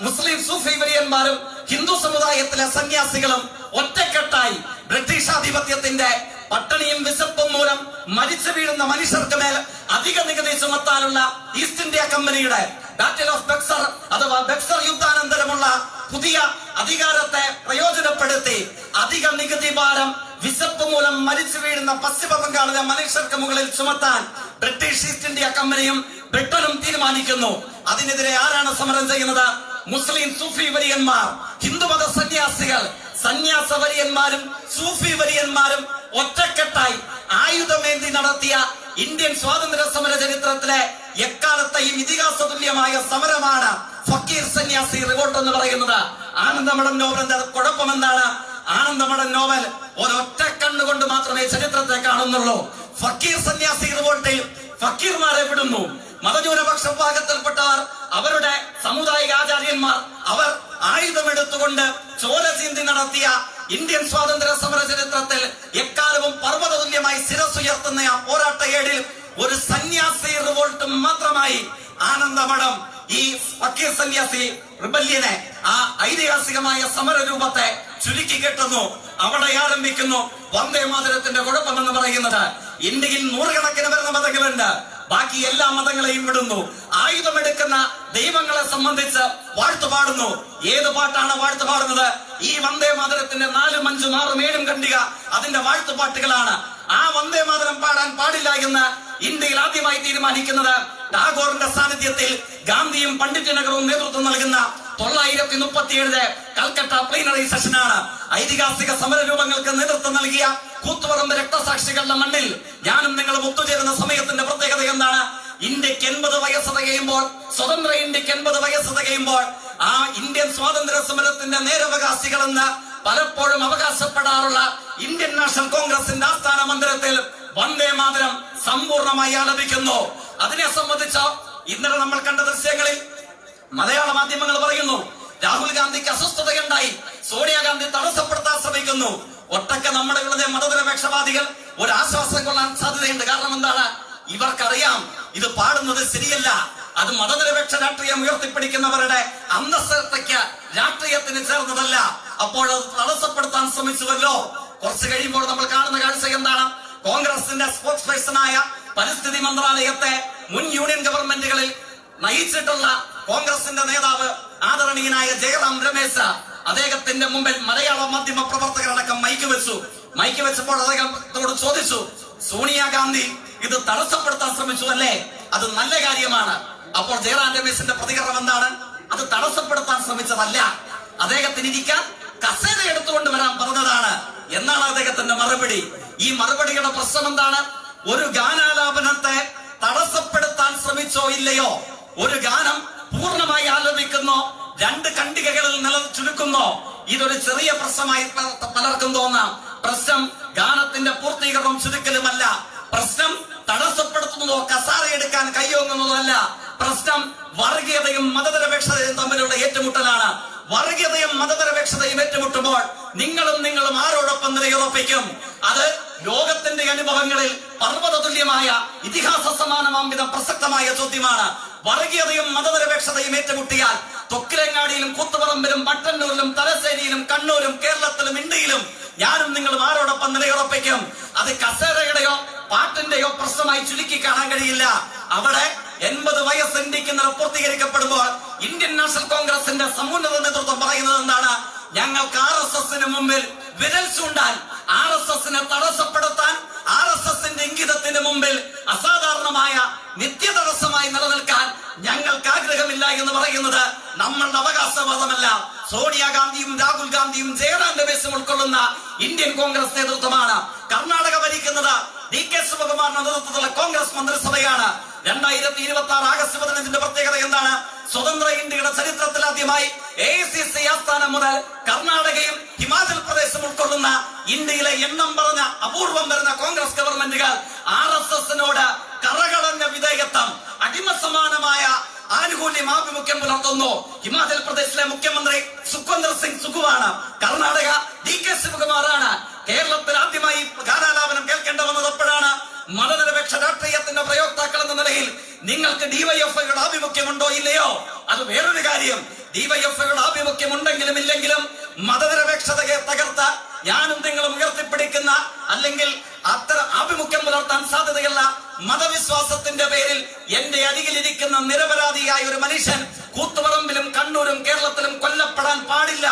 മുസ്ലിം സൂഫി വര്യന്മാരും ഹിന്ദു സമുദായത്തിലെ സന്യാസികളും ഒറ്റക്കെട്ടായി ബ്രിട്ടീഷ് ആധിപത്യത്തിന്റെ പട്ടിണിയും വിശപ്പും മൂലം മരിച്ചു വീഴുന്ന മനുഷ്യർക്ക് മേൽ അധിക നികുതി ചുമത്താനുള്ള ഈസ്റ്റ് ഇന്ത്യ കമ്പനിയുടെ ബാറ്റിൽ ഓഫ് ബക്സർ അഥവാ ബക്സർ യുദ്ധാനന്തരമുള്ള പുതിയ അധികാരത്തെ പ്രയോജനപ്പെടുത്തി അധിക നികുതി ഭാരം വിശപ്പ് മൂലം മരിച്ചു വീഴുന്ന പശ്ചിമ ബംഗാളിലെ മനുഷ്യർക്ക് മുകളിൽ ചുമത്താൻ ബ്രിട്ടീഷ് ഈസ്റ്റ് ഇന്ത്യ കമ്പനിയും ബ്രിട്ടനും തീരുമാനിക്കുന്നു. അതിനെതിരെ ആരാണ് സമരം ചെയ്യുന്നത്? മുസ്ലിം സൂഫി വര്യന്മാർ, ഹിന്ദുമത സന്യാസികൾ, സന്യാസ വര്യന്മാരും സൂഫി വര്യന്മാരും ഒറ്റക്കെട്ടായി ആയുധമേന്തി നടത്തിയ ഇന്ത്യൻ സ്വാതന്ത്ര്യ സമര ചരിത്രത്തിലെ എക്കാലത്തെയും ഇതിഹാസ തുല്യമായ സമരമാണ് ഫക്കീർ സന്യാസി റിവോൾട്ട് എന്ന് പറയുന്നത്. ആനന്ദമഠം നോവലിന്റെ കുഴപ്പം എന്താണ്? ആനന്ദമഠം നോവൽ ഒരൊറ്റ കണ്ണുകൊണ്ട് മാത്രമേ ചരിത്രത്തെ കാണുന്നുള്ളൂ. ഫക്കീർ സന്യാസി റിവോൾട്ടിൽ ഫക്കീർമാരെ വിടുന്നു. മതന്യൂനപക്ഷ വിഭാഗത്തിൽപ്പെട്ടവർ, അവരുടെ സാമുദായിക ആചാര്യന്മാർ, അവർ ആയുധമെടുത്തുകൊണ്ട് ചോര ചീന്തി നടത്തിയ ഇന്ത്യൻ സ്വാതന്ത്ര്യ സമര ചരിത്രത്തിൽ എക്കാലവും പർവ്വതതുല്യമായി ശിരസുയർത്തുന്ന ആ പോരാട്ട ഏടിൽ ഒരു സന്യാസി റിവോൾട്ട് മാത്രമായി ആനന്ദമഠം ഈ ഫക്കീർ സന്യാസി റിബല്യനെ, ആ ഐതിഹാസികമായ സമരരൂപത്തെ ചുരുക്കി കെട്ടുന്നു. അവിടെ ആരംഭിക്കുന്നു വന്ദേ മാതരത്തിന്റെ കുഴപ്പമെന്ന് പറയുന്നത്. ഇന്ത്യയിൽ നൂറുകണക്കിന് വരുന്ന മതങ്ങളുണ്ട്, ബാക്കി എല്ലാ മതങ്ങളെയും വിടുന്നു. ആയുധമെടുക്കുന്ന ദൈവങ്ങളെ സംബന്ധിച്ച് വാഴ്ത്തു പാടുന്നു. ഏത് പാട്ടാണ് വാഴ്ത്തു പാടുന്നത്? ഈ വന്ദേ മാതരത്തിന്റെ 4, 5, 6, 7 ഖണ്ഡിക അതിന്റെ വാഴ്ത്തുപാട്ടുകളാണ്. ആ വന്ദേ മാതരം പാടാൻ പാടില്ല എന്ന് ഇന്ത്യയിൽ ആദ്യമായി തീരുമാനിക്കുന്നത് ടാഗോറിന്റെ സാന്നിധ്യത്തിൽ ഗാന്ധിയും പണ്ഡിറ്റ് നെഹ്റുവും നേതൃത്വം നൽകുന്ന 937 കൽക്കട്ട പ്ലീനറി സെഷനാണ്. ഐതിഹാസിക സമര രൂപങ്ങൾക്ക് നേതൃത്വം നൽകിയ കൂത്തുപറമ്പ് രക്തസാക്ഷികളുടെ മണ്ണിൽ ഞാനും നിങ്ങളും ഒത്തുചേരുന്ന സമയത്തിന്റെ പ്രത്യേകത എന്താണ്? ഇന്ത്യക്ക് 80 വയസ്സ് തികയുമ്പോൾ, സ്വതന്ത്ര ഇന്ത്യക്ക് 80 വയസ്സ് തികയുമ്പോൾ ആ ഇന്ത്യൻ സ്വാതന്ത്ര്യ സമരത്തിന്റെ നേരവകാശികളെന്ന് പലപ്പോഴും അവകാശപ്പെടാറുള്ള ഇന്ത്യൻ നാഷണൽ കോൺഗ്രസിന്റെ ആസ്ഥാന മന്ദിരത്തിൽ വന്ദേ മാതരം സമ്പൂർണമായി ആലപിക്കുന്നു. അതിനെ സംബന്ധിച്ച് ഇന്നലെ നമ്മൾ കണ്ട ദൃശ്യങ്ങളിൽ മലയാള മാധ്യമങ്ങൾ പറയുന്നു രാഹുൽ ഗാന്ധിക്ക് അസ്വസ്ഥതയുണ്ടായി, സോണിയാഗാന്ധി തടസ്സപ്പെടുത്താൻ ശ്രമിക്കുന്നു. ഒട്ടൊക്കെ നമ്മുടെ മതനിരപേക്ഷവാദികൾ ഒരു ആശ്വാസം കൊള്ളാൻ സാധ്യതയുണ്ട്. കാരണം എന്താണ്? ഇവർക്കറിയാം ഇത് പാടുന്നത് ശരിയല്ല, അത് മതനിരപേക്ഷ രാഷ്ട്രീയം ഉയർത്തിപ്പിടിക്കുന്നവരുടെ അന്തസ്സത്തയ്ക്ക് രാഷ്ട്രീയത്തിന് ചേർന്നതല്ല. അപ്പോൾ അത് തടസ്സപ്പെടുത്താൻ ശ്രമിച്ചുവല്ലോ. കുറച്ച് കഴിയുമ്പോൾ നമ്മൾ കാണുന്ന കാഴ്ച എന്താണ്? കോൺഗ്രസിന്റെ സ്പോക്സ് പേഴ്സണായ പരിസ്ഥിതി മന്ത്രാലയത്തെ മുൻ യൂണിയൻ ഗവൺമെന്റുകളിൽ നയിച്ചിട്ടുള്ള കോൺഗ്രസിന്റെ നേതാവ് ആദരണീയനായ ജയറാം രമേശ് അദ്ദേഹത്തിന്റെ മുമ്പിൽ മലയാള മാധ്യമ പ്രവർത്തകരടക്കം മൈക്ക് വെച്ചപ്പോൾ അദ്ദേഹത്തോട് ചോദിച്ചു, സോണിയാഗാന്ധി ഇത് തടസ്സപ്പെടുത്താൻ ശ്രമിച്ചു അല്ലേ? അത് നല്ല കാര്യമാണ്. അപ്പോൾ ജയറാം രമേശിന്റെ പ്രതികരണം എന്താണ്? അത് തടസ്സപ്പെടുത്താൻ ശ്രമിച്ചതല്ല, അദ്ദേഹത്തിന് ഇരിക്കാൻ കസേര എടുത്തുകൊണ്ട് വരാൻ പറഞ്ഞതാണ് എന്നാണ് അദ്ദേഹത്തിന്റെ മറുപടി. ഈ മറുപടിയുടെ പ്രശ്നം എന്താണ്? ഒരു ഗാനാലാപനത്തെ തടസ്സപ്പെടുത്താൻ ശ്രമിച്ചോ ഇല്ലയോ? ഒരു ഗാനം പൂർണ്ണമായി ആലപിക്കുന്നോ, 2 ഖണ്ഡികകളിൽ ചുരുക്കുന്നോ, ഇതൊരു ചെറിയ പ്രശ്നമായി പലർക്കും തോന്നാം. പ്രശ്നം ഗാനത്തിന്റെ പൂർത്തീകരണം ചുരുക്കലുമല്ല. പ്രശ്നം തടസ്സപ്പെടുത്തുന്നതോ കസാരയെടുക്കാൻ കൈയോങ്ങുന്നതോ അല്ല. പ്രശ്നം വർഗീയതയും മതനിരപേക്ഷതയും തമ്മിലുള്ള ഏറ്റുമുട്ടലാണ്. വർഗീയതയും മതനിരപേക്ഷതയും ഏറ്റുമുട്ടുമ്പോൾ നിങ്ങളും ആരോടൊപ്പം നിലയുറപ്പിക്കും? അത് ലോകത്തിന്റെ അനുഭവങ്ങളിൽ പർവ്വത തുല്യമായ ഇതിഹാസ സമാനമാംവിധം പ്രസക്തമായ ചോദ്യമാണ്. വർഗീയതയും മതനിരപേക്ഷതയും ഏറ്റുമുട്ടിയാൽ തൊക്കിലങ്ങാടിയിലും കൂത്തുപറമ്പിലും മട്ടന്നൂരിലും തലശ്ശേരിയിലും കണ്ണൂരും കേരളത്തിലും ഇന്ത്യയിലും ഞാനും നിങ്ങളും ആരോടൊപ്പം നിലയുറപ്പിക്കും? അത് കസേരയുടെയോ പാട്ടിന്റെയോ പ്രശ്നമായി ചുരുക്കി കാണാൻ കഴിയില്ല. അവിടെ 80 വയസ്സ് ഇന്ത്യക്ക് പൂർത്തീകരിക്കപ്പെടുമ്പോൾ ഇന്ത്യൻ നാഷണൽ കോൺഗ്രസിന്റെ സമുന്നത നേതൃത്വം പറയുന്നത് എന്താണ്? ഞങ്ങൾക്ക് RSSന് മുമ്പിൽ വിരൽ ചൂണ്ടാൻ, RSSനെ തടസ്സപ്പെടുത്താൻ, RSSന്റെ ഇംഗിതത്തിന് മുമ്പിൽ അസാധാരണമായ നിത്യതടസ്സമായി നിലനിൽക്കാൻ ഞങ്ങൾക്ക് ആഗ്രഹമില്ല എന്ന് പറയുന്നത് നമ്മളുടെ അവകാശവാദമല്ല. സോണിയാഗാന്ധിയും രാഹുൽ ഗാന്ധിയും ജയറാം രമേശും ഉൾക്കൊള്ളുന്ന ഇന്ത്യൻ കോൺഗ്രസ് നേതൃത്വമാണ്. കർണാടക ഭരിക്കുന്നത് DK ശിവകുമാറിന്റെ നേതൃത്വത്തിലുള്ള കോൺഗ്രസ് മന്ത്രിസഭയാണ്. 2026 ആഗസ്റ്റ് 15 പ്രത്യേകത എന്താണ്? സ്വതന്ത്ര ഇന്ത്യയുടെ ചരിത്രത്തിൽ ആദ്യമായി AICC ആസ്ഥാനം മുതൽ കർണാടകയും ഹിമാചൽ പ്രദേശും ഉൾക്കൊള്ളുന്ന ഇന്ത്യയിലെ എണ്ണം പറഞ്ഞ അപൂർവം വരുന്ന കോൺഗ്രസ് ഗവൺമെന്റുകൾ RSSനോട് കറകളഞ്ഞ വിധേയത്വം, അടിമ സമാനമായ ആനുകൂല്യം, ആഭിമുഖ്യം പുലർത്തുന്നു. ഹിമാചൽ പ്രദേശിലെ മുഖ്യമന്ത്രി സുഖ്വന്ദർ സിംഗ് സുഖുവാണ്. കർണാടക DK ശിവകുമാറാണ്. കേരളത്തിൽ ആദ്യമായി ഗാനാലാപനം കേൾക്കേണ്ട വന്നത് എപ്പോഴാണ്? മതനിരപേക്ഷ രാഷ്ട്രീയത്തിന്റെ പ്രയോക്താക്കൾ എന്ന നിലയിൽ നിങ്ങൾക്ക് ഡിവൈഎഫ്ഐയുടെ ആഭിമുഖ്യമുണ്ടോ ഇല്ലയോ? അത് വേറൊരു കാര്യം. ഡിവൈഎഫ്ഐയുടെ ആഭിമുഖ്യം ഉണ്ടെങ്കിലും ഇല്ലെങ്കിലും മതനിരപേക്ഷതയെ തകർത്ത ഞാനും നിങ്ങളും ഉയർത്തിപ്പിടിക്കുന്ന, അല്ലെങ്കിൽ അത്ര ആഭിമുഖ്യം പുലർത്താൻ സാധ്യതയുള്ള മതവിശ്വാസത്തിന്റെ പേരിൽ എന്റെ അരികിലിരിക്കുന്ന നിരപരാധിയായ ഒരു മനുഷ്യൻ കൂത്തുപറമ്പിലും കണ്ണൂരും കേരളത്തിലും കൊല്ലപ്പെടാൻ പാടില്ല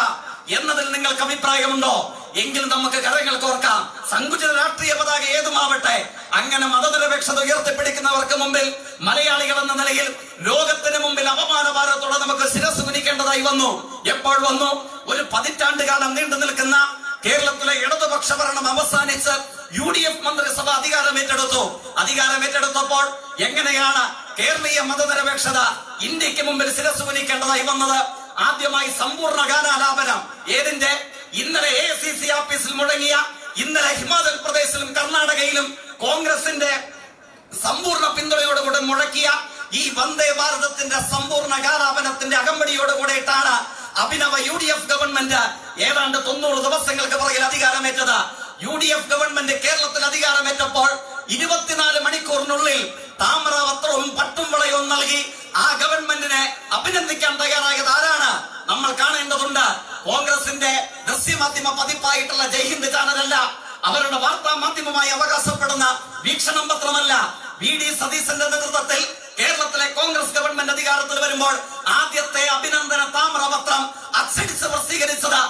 എന്നതിൽ നിങ്ങൾക്ക് അഭിപ്രായമുണ്ടോ? എങ്കിൽ നമുക്ക് കരങ്ങൾ കോർക്കാം. സങ്കുചിത രാഷ്ട്രീയ പതാക ഏതുമാവട്ടെ, അങ്ങനെ മതനിരപേക്ഷത ഉയർത്തിപ്പിടിക്കുന്നവർക്ക് മുമ്പിൽ മലയാളികൾ എന്ന നിലയിൽ ലോകത്തിന് മുമ്പിൽ അപമാനഭാരത്തോടെ നമുക്ക് ശിരസ് കുനിക്കേണ്ടതായി വന്നു. എപ്പോൾ വന്നു? ഒരു 10 കാലം നീണ്ടു നിൽക്കുന്ന കേരളത്തിലെ ഇടതുപക്ഷ ഭരണം അവസാനിച്ച് UDF മന്ത്രിസഭ അധികാരമേറ്റെടുത്തപ്പോൾ എങ്ങനെയാണ് കേരളീയ മതനിരപേക്ഷത ഇന്ത്യക്ക് മുമ്പിൽ ശിരസ് കുനിക്കേണ്ടതായി വന്നത്? ആദ്യമായി സമ്പൂർണ്ണ ഗാനാലാപനം. ഏതിന്റെ? ഇന്നലെ AICC ഓഫീസിൽ മുഴങ്ങിയ, ഇന്നലെ ഹിമാചൽ പ്രദേശിലും കർണാടകയിലും കോൺഗ്രസിന്റെ സമ്പൂർണ്ണ പിന്തുണയോടുകൂടെ മുഴക്കിയ ഈ വന്ദേ ഭാരതത്തിന്റെ സമ്പൂർണ്ണ ഗാനാപനത്തിന്റെ അകമ്പടിയോടുകൂടിയിട്ടാണ് അഭിനവ UDF ഗവൺമെന്റ് ഏതാണ്ട് 90 ദിവസങ്ങൾക്ക് പുറകിൽ അധികാരമേറ്റത്. UDF ഗവൺമെന്റ് കേരളത്തിൽ അധികാരമേറ്റപ്പോൾ 24 മണിക്കൂറിനുള്ളിൽ താമര വസ്ത്രവും പട്ടും വളയവും നൽകി ആ ഗവൺമെന്റിനെ അഭിനന്ദിക്കാൻ തയ്യാറായത് ആരാണ്? നമ്മൾ കാണേണ്ടതുണ്ട്. കോൺഗ്രസിന്റെ ദൃശ്യമാധ്യമ പതിപ്പായിട്ടുള്ള ജയ്ഹിന്ദ് ചാനലല്ല, അവരുടെ വാർത്താ മാധ്യമമായി അവകാശപ്പെടുന്ന വീക്ഷണം പത്രമല്ല. VD സതീശന്റെ നേതൃത്വത്തിൽ കേരളത്തിലെ കോൺഗ്രസ് ഗവൺമെന്റ് അധികാരത്തിൽ വരുമ്പോൾ ആദ്യത്തെ അഭിനന്ദന താമ്രപത്രം അച്ചടിച്ച് പ്രസിദ്ധീകരിച്ചത്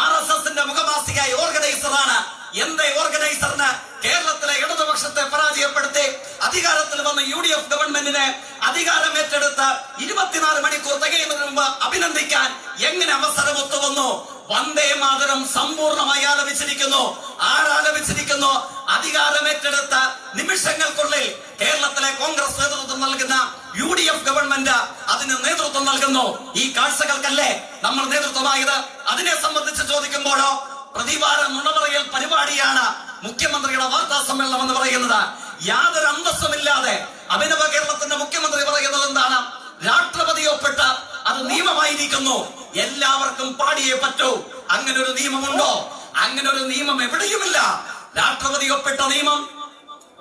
RSSന്റെ മുഖമാസികയായ ഓർഗനൈസറാണ്. എന്തേ ഓർഗനൈസറിന് കേരളത്തിലെ ഇടതുപക്ഷത്തെ പരാജയപ്പെടുത്തി അധികാരത്തിൽ വന്ന UDF ഗവൺമെന്റിനെ തികയുന്നതിന് മുമ്പ് അഭിനന്ദിക്കാൻ എങ്ങനെ അവസരം ഒത്തുവന്നു? വന്ദേ മാതരം സമ്പൂർണ്ണമായി ആലപിച്ചിരിക്കുന്നു. ആരാലപിച്ചിരിക്കുന്നു? അധികാരമേറ്റെടുത്ത നിമിഷങ്ങൾക്കുള്ളിൽ കേരളത്തിലെ കോൺഗ്രസ് നേതൃത്വം നൽകുന്ന UDF ഗവൺമെന്റ് അതിന് നേതൃത്വം നൽകുന്നു. ഈ കാഴ്ചകൾക്കല്ലേ നമ്മൾ നേതൃത്വമായത്? അതിനെ സംബന്ധിച്ച് ചോദിക്കുമ്പോഴോ പ്രതിവാര നുണപറയൽ പരിപാടിയാണ് മുഖ്യമന്ത്രിയുടെ വാർത്താ സമ്മേളനം എന്ന് പറയുന്നത്. യാതൊരു അന്തസ്സുമില്ലാതെ അഭിനവ കേരളത്തിന്റെ മുഖ്യമന്ത്രി പറയുന്നത് എന്താണ്? രാഷ്ട്രപതി ഒപ്പിട്ട അത് നിയമമായിരിക്കുന്നു, എല്ലാവർക്കും പാടിയേ പറ്റൂ. അങ്ങനെ ഒരു നിയമമുണ്ടോ? അങ്ങനെ ഒരു നിയമം എവിടെയുമില്ല. രാഷ്ട്രപതി ഒപ്പിട്ട നിയമം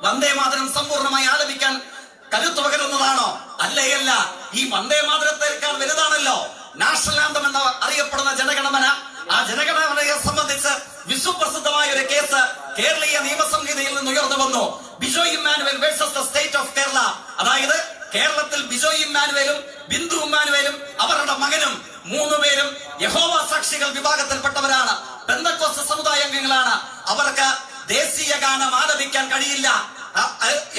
വന്ദേ മാതരം സമ്പൂർണ്ണമായി ആലപിക്കാൻ കരുത്തു പകരുന്നതാണോ? അല്ലേയല്ല. ഈ വന്ദേ മാതരത്തേക്കാൾ വലുതാണല്ലോ നാഷണൽ ആന്തം എന്ന് അറിയപ്പെടുന്ന ജനഗണമന. ആ ജനഗണമനയെ സംബന്ധിച്ച് വിശ്വപ്രസിദ്ധമായ ഒരു കേസ് കേരളീയ നിയമസംഹിതയിൽ നിന്ന് ഉയർന്നു വന്നു. Bijoy Emmanuel versus the state of Kerala. അതായത് കേരളത്തിൽ ബിജോയ് ഇമ്മാനുവലും ബിന്ദു ഇമ്മാനുവലും അവരുടെ മകനും 3 പേരും യഹോവ സാക്ഷികൾ വിഭാഗത്തിൽപ്പെട്ടവരാണ്. പെന്തക്കോസ്ത് സമുദായ അംഗങ്ങളാണ്. അവർക്ക് ദേശീയ ഗാനം ആലപിക്കാൻ കഴിയില്ല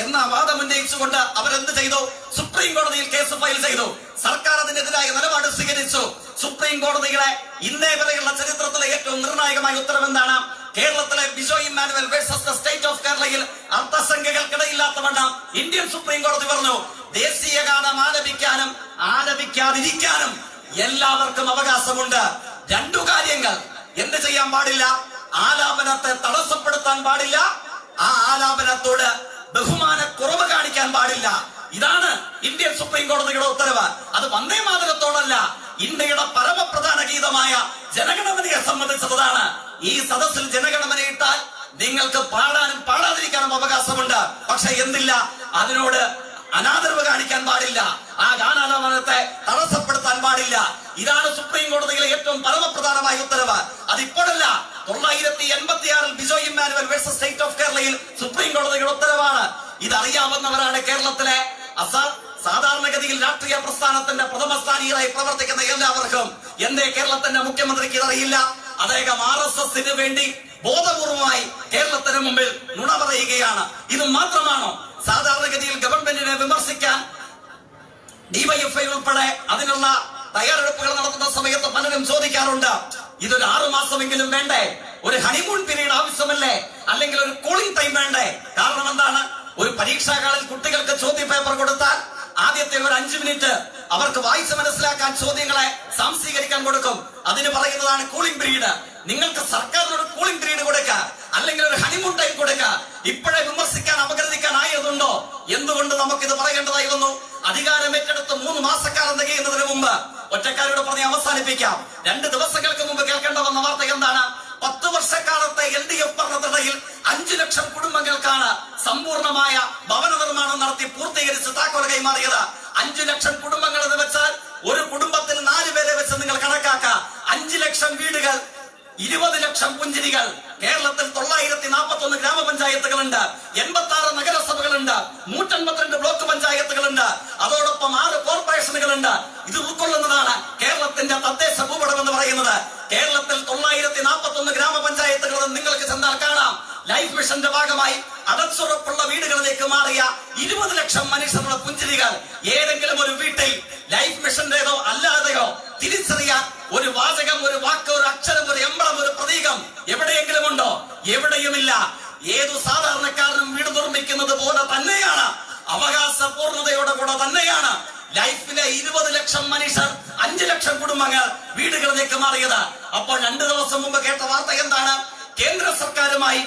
എന്ന വാദം ഉന്നയിച്ചുകൊണ്ട് അവരെന്ത് ചെയ്തു? സുപ്രീം കോടതിയിൽ കേസ് ഫയൽ ചെയ്തു. സർക്കാർ അതിനെതിരായ നിലപാട് സ്വീകരിച്ചു. സുപ്രീം കോടതിയുടെ ഇന്നേ വരെയുള്ള ചരിത്രത്തിലെ ഏറ്റവും നിർണായകമായ ഉത്തരവ് എന്താണ്? കേരളത്തിലെ Bijoy Emmanuel versus the state of കേരളയിൽ അർത്ഥസംഖ്യകൾക്കിടയില്ലാത്തവണ്ണം ഇന്ത്യൻ സുപ്രീം കോടതി പറഞ്ഞു, ദേശീയ ഗാനം ആലപിക്കാനും ആലപിക്കാതിരിക്കാനും എല്ലാവർക്കും അവകാശമുണ്ട്. 2 കാര്യങ്ങൾ എന്ത് ചെയ്യാൻ പാടില്ല? ആലാപനത്തെ തടസ്സപ്പെടുത്താൻ പാടില്ല, ആ ആലാപനത്തോട് ബഹുമാനക്കുറവ് കാണിക്കാൻ പാടില്ല. ഇതാണ് ഇന്ത്യൻ സുപ്രീം കോടതിയുടെ ഉത്തരവ്. അത് വന്ദേ മാതരത്തോടല്ല, ഇന്ത്യയുടെ പരമപ്രധാന ഗീതമായ ജനഗണമനയെ സംബന്ധിച്ചതാണ്. ഈ സദസ്സിൽ ജനഗണമന ഇട്ടാൽ നിങ്ങൾക്ക് പാടാനും പാടാതിരിക്കാനും അവകാശമുണ്ട്. പക്ഷെ എന്തില്ല, അതിനോട് അനാദരവ് കാണിക്കാൻ പാടില്ല, ആ ഗാനാലാപനത്തെ തടസ്സപ്പെടുത്താൻ പാടില്ല. ഇതാണ് സുപ്രീം കോടതിയിലെ ഏറ്റവും പരമപ്രധാനമായ ഉത്തരവ്. അതിപ്പോഴല്ല, 1986 Bijoy Emmanuel versus state of കേരളയിൽ സുപ്രീം കോടതിയുടെ ഉത്തരവാണ്. ഇതറിയാവുന്നവരാണ് കേരളത്തിലെ സാധാരണഗതിയിൽ രാഷ്ട്രീയ പ്രസ്ഥാനത്തിന്റെ പ്രഥമ സ്ഥാനീയരായി പ്രവർത്തിക്കുന്ന എല്ലാവർക്കും. എന്തേ കേരളത്തിന്റെ മുഖ്യമന്ത്രിക്ക് ഇതറിയില്ല? അദ്ദേഹം RSSന് വേണ്ടി ബോധപൂർവമായി കേരളത്തിന് മുമ്പിൽ നുണ പറയുകയാണ്. ഇത് മാത്രമാണോ? സാധാരണഗതിയിൽ ഗവൺമെന്റിനെ വിമർശിക്കാൻ DYFI ഉൾപ്പെടെ അതിനുള്ള തയ്യാറെടുപ്പുകൾ നടത്തുന്ന സമയത്ത് പലരും ചോദിക്കാറുണ്ട്, ഇതൊരു 6 മാസമെങ്കിലും വേണ്ടേ? ഒരു ഹണിമൂൺ പീരീഡ് ആവശ്യമല്ലേ? അല്ലെങ്കിൽ ഒരു കൂളിംഗ് ടൈം വേണ്ടേ? കാരണം എന്താണ്? ഒരു പരീക്ഷാകാലിൽ കുട്ടികൾക്ക് ചോദ്യ പേപ്പർ കൊടുത്താൽ ആദ്യത്തെ ഒരു 5 മിനിറ്റ് അവർക്ക് വായിച്ച് മനസ്സിലാക്കാൻ ചോദ്യങ്ങളെ സംശീകരിക്കാൻ കൊടുക്കും. അതിന് പറയുന്നതാണ് കൂളിംഗ് പീരീഡ്. നിങ്ങൾക്ക് സർക്കാരിനൊരു കൂളിംഗ് പീരീഡ് കൊടുക്കുക, അല്ലെങ്കിൽ ഒരു ഹണിമൂൺ ടൈം കൊടുക്കുക. ഇപ്പോഴേ വിമർശിക്കാൻ അപഗ്രഥിക്കാൻ ആയതുണ്ടോ? എന്തുകൊണ്ട് നമുക്കിത് പറയേണ്ടതായി വന്നു? അധികാരം ഏറ്റെടുത്ത് 3 മാസക്കാലം തികയുന്നതിന് മുമ്പ് ഒറ്റക്കാരോട് പറഞ്ഞ് അവസാനിപ്പിക്കാം. 2 ദിവസങ്ങൾക്ക് മുമ്പ് കേൾക്കേണ്ട വന്ന വാർത്ത എന്താണ്? 10 വർഷക്കാലത്തെ LDF ഭരണത്തിനിടയിൽ 5 ലക്ഷം കുടുംബങ്ങൾക്കാണ് സമ്പൂർണമായ ഭവന നിർമ്മാണം നടത്തി പൂർത്തീകരിച്ച് താക്കോൽ കൈമാറിയത്. 5 ലക്ഷം കുടുംബങ്ങൾ എന്ന് വെച്ചാൽ ഒരു കുടുംബത്തിൽ 4 പേരെ വെച്ച് നിങ്ങൾ കണക്കാക്കാം. 5 ലക്ഷം വീടുകൾ, 20 ലക്ഷം പുഞ്ചിരികൾ. കേരളത്തിൽ 941 ഗ്രാമപഞ്ചായത്തുകളുണ്ട്, 86 നഗരസഭകളുണ്ട്, 152 ബ്ലോക്ക് പഞ്ചായത്തുകളുണ്ട്, അതോടൊപ്പം 6 കോർപ്പറേഷനുകളുണ്ട്. ഇത് ഉൾക്കൊള്ളുന്നതാണ് കേരളത്തിന്റെ തദ്ദേശ ഭൂപടം എന്ന് പറയുന്നത്. കേരളത്തിൽ 941 ഗ്രാമപഞ്ചായത്തുകൾ നിങ്ങൾക്ക് ചെന്നാൽ കാണാം. ലൈഫ് മിഷന്റെ ഭാഗമായി അടച്ചുറപ്പുള്ള വീടുകളിലേക്ക് മാറിയ 20 ലക്ഷം മനുഷ്യരുടെ പുഞ്ചിരികൾ. ഏതെങ്കിലും ഒരു വീട്ടിൽ ലൈഫ് മിഷന്റേതോ അല്ലാതെയോ തിരിച്ചറിയാൻ ഒരു വാചകം, ഒരു വാക്ക്, ഒരു അക്ഷരം, ഒരു എംബ്ലം, ഒരു പ്രതീകം എവിടെയെങ്കിലും ഉണ്ടോ? എവിടെയുമില്ല. ഏതു സാധാരണക്കാരനും വീട് നിർമ്മിക്കുന്നത് പോലെ തന്നെയാണ്, അവകാശ പൂർണ്ണതയോടെ കൂടെ തന്നെയാണ് ലൈഫിലെ 20 ലക്ഷം മനുഷ്യർ, 5 ലക്ഷം കുടുംബങ്ങൾ വീടുകളിലേക്ക് മാറിയത്. അപ്പോൾ 2 ദിവസം മുമ്പ് കേട്ട വാർത്ത എന്താണ്? കേന്ദ്ര സർക്കാരുമായി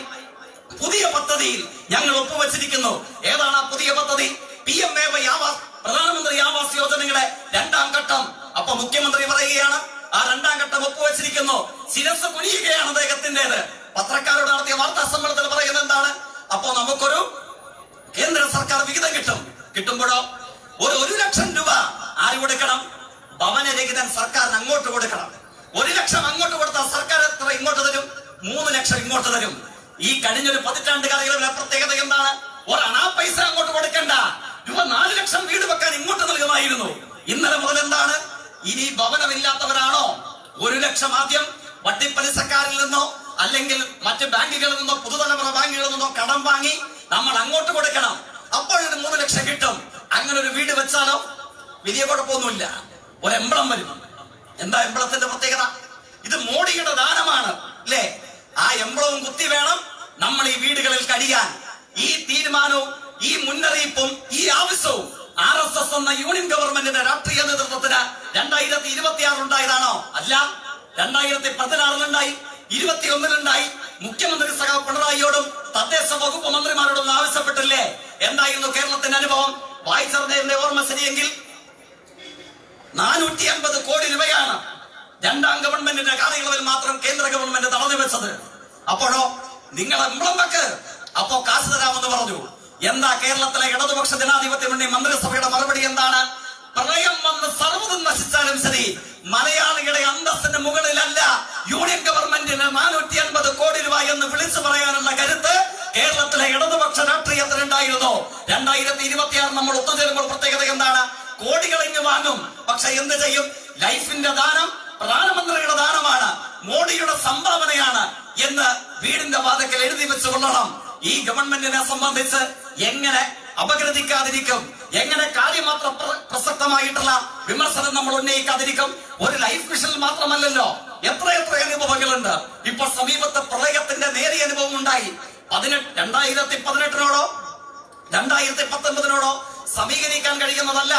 പുതിയ പദ്ധതിയിൽ ഞങ്ങൾ ഒപ്പുവെച്ചിരിക്കുന്നു. ഏതാണ് ആ പുതിയ പദ്ധതി? PMAY ആവാസ്, പ്രധാനമന്ത്രി ആവാസ് യോജനയുടെ 2ാം ഘട്ടം. അപ്പൊ മുഖ്യമന്ത്രി പറയുകയാണ്, ആ 2ാം ഘട്ടം ഒപ്പുവെച്ചിരിക്കുന്നു. ശിരസ് കുനിയുകയാണ് അദ്ദേഹത്തിൻ്റെത്. പത്രക്കാരോട് നടത്തിയ വാർത്താ സമ്മേളനത്തിൽ പറയുന്നത് എന്താണ്? അപ്പോ നമുക്കൊരു കേന്ദ്ര സർക്കാർ വിഹിതം കിട്ടുമ്പോഴോ ഒരു 1 ലക്ഷം രൂപ ആര് കൊടുക്കണം? ഭവനരഹിതൻ സർക്കാരിന് അങ്ങോട്ട് കൊടുക്കണം. 1 ലക്ഷം അങ്ങോട്ട് കൊടുത്താൽ സർക്കാർ എത്ര ഇങ്ങോട്ട് തരും? 3 ലക്ഷം ഇങ്ങോട്ട് തരും. ഈ കഴിഞ്ഞൊരു 15 കാലയളവിലെ പ്രത്യേകത എന്താണ്? ഒരു അണാ പൈസ അങ്ങോട്ട് കൊടുക്കണ്ട, രൂപ 4 ലക്ഷം വീട് വെക്കാൻ ഇങ്ങോട്ട് നൽകുമായിരുന്നു. ഇന്നലെ മുതൽ എന്താണ്? ഇനി ഭവനമില്ലാത്തവരാണോ 1 ലക്ഷം ആദ്യം വട്ടിപ്പലിശക്കാരിൽ നിന്നോ അല്ലെങ്കിൽ മറ്റ് ബാങ്കുകളിൽ നിന്നോ, പുതുതലമുറ ബാങ്കുകളിൽ നിന്നോ കടം വാങ്ങി നമ്മൾ അങ്ങോട്ട് കൊടുക്കണം. അപ്പോഴൊരു 3 ലക്ഷം കിട്ടും. അങ്ങനെ ഒരു വീട് വെച്ചാലോ വലിയ കുഴപ്പമൊന്നുമില്ല. ഒരു എംബ്ലം വരും. എന്താ എംബ്ലത്തിന്റെ പ്രത്യേകത? ഇത് മോഡിയുടെ ദാനമാണ് അല്ലേ? ആ എംബ്ലവും കുത്തി വേണം നമ്മൾ ഈ വീടുകളിൽ കഴിയാൻ. ഈ തീരുമാനവും ഈ മുന്നറിയിപ്പും ഈ ആവശ്യവും RSS എന്ന യൂണിയൻ ഗവൺമെന്റിന്റെ രാഷ്ട്രീയ നേതൃത്വത്തിന് 2026 ഉണ്ടായതാണോ? അല്ല, 2016 2021 മുഖ്യമന്ത്രി സഖാവ് പിണറായിയോടും തദ്ദേശ വകുപ്പ് മന്ത്രിമാരോടും ആവശ്യപ്പെട്ടില്ലേ? എന്തായിരുന്നു കേരളത്തിന്റെ അനുഭവം? വായിച്ചറിന്റെ ഓർമ്മ ശരിയെങ്കിൽ 450 കോടി രൂപയാണ് രണ്ടാം ഗവൺമെന്റിന്റെ കാലയളവിൽ മാത്രം കേന്ദ്ര ഗവൺമെന്റ് തടഞ്ഞു വെച്ചത്. അപ്പോഴോ നിങ്ങൾ എംബ്ലം വെക്ക്, അപ്പോ കാശ് തരാമെന്ന് പറഞ്ഞു. എന്താ കേരളത്തിലെ ഇടതുപക്ഷ ജനാധിപത്യ മുന്നണി മന്ത്രിസഭയുടെ മറുപടി എന്താണ്? പ്രളയം വന്ന് സർവ്വതും നശിച്ചാലും ശരി, മലയാളിയുടെ അന്തസ്സിന് മുകളിലല്ല യൂണിയൻ ഗവൺമെന്റിന് 450 കോടി രൂപ എന്ന് വിളിച്ചു പറയാനുള്ള കരുത്ത് കേരളത്തിലെ ഇടതുപക്ഷ രാഷ്ട്രീയത്തിനുണ്ടായിരുന്നു. 2026 നമ്മൾ ഒത്തുചേരുമ്പോൾ പ്രത്യേകത എന്താണ്? കോടികൾ ഇങ്ങ് വാങ്ങും, പക്ഷെ എന്ത് ചെയ്യും? ലൈഫിന്റെ ദാനം പ്രധാനമന്ത്രിയുടെ ദാനമാണ്, മോഡിയുടെ സംഭാവനയാണ് എന്ന് വീടിന്റെ വാതിക്കൽ എഴുതി വെച്ചുകൊള്ളണം. ഈ ഗവൺമെന്റിനെ സംബന്ധിച്ച് എങ്ങനെ അപഗ്രഥിക്കാതിരിക്കും? എങ്ങനെ കാര്യമാത്രം പ്രസക്തമായിട്ടുള്ള വിമർശനം നമ്മൾ ഉന്നയിക്കാതിരിക്കും? ഒരു ലൈഫ് മിഷനിൽ മാത്രമല്ലല്ലോ, എത്രയെത്ര അനുഭവങ്ങളുണ്ട്. ഇപ്പൊ സമീപത്തെ പ്രളയത്തിന്റെ നേരിയ അനുഭവം ഉണ്ടായി. 2018 2019 സമീകരിക്കാൻ കഴിയുന്നതല്ല.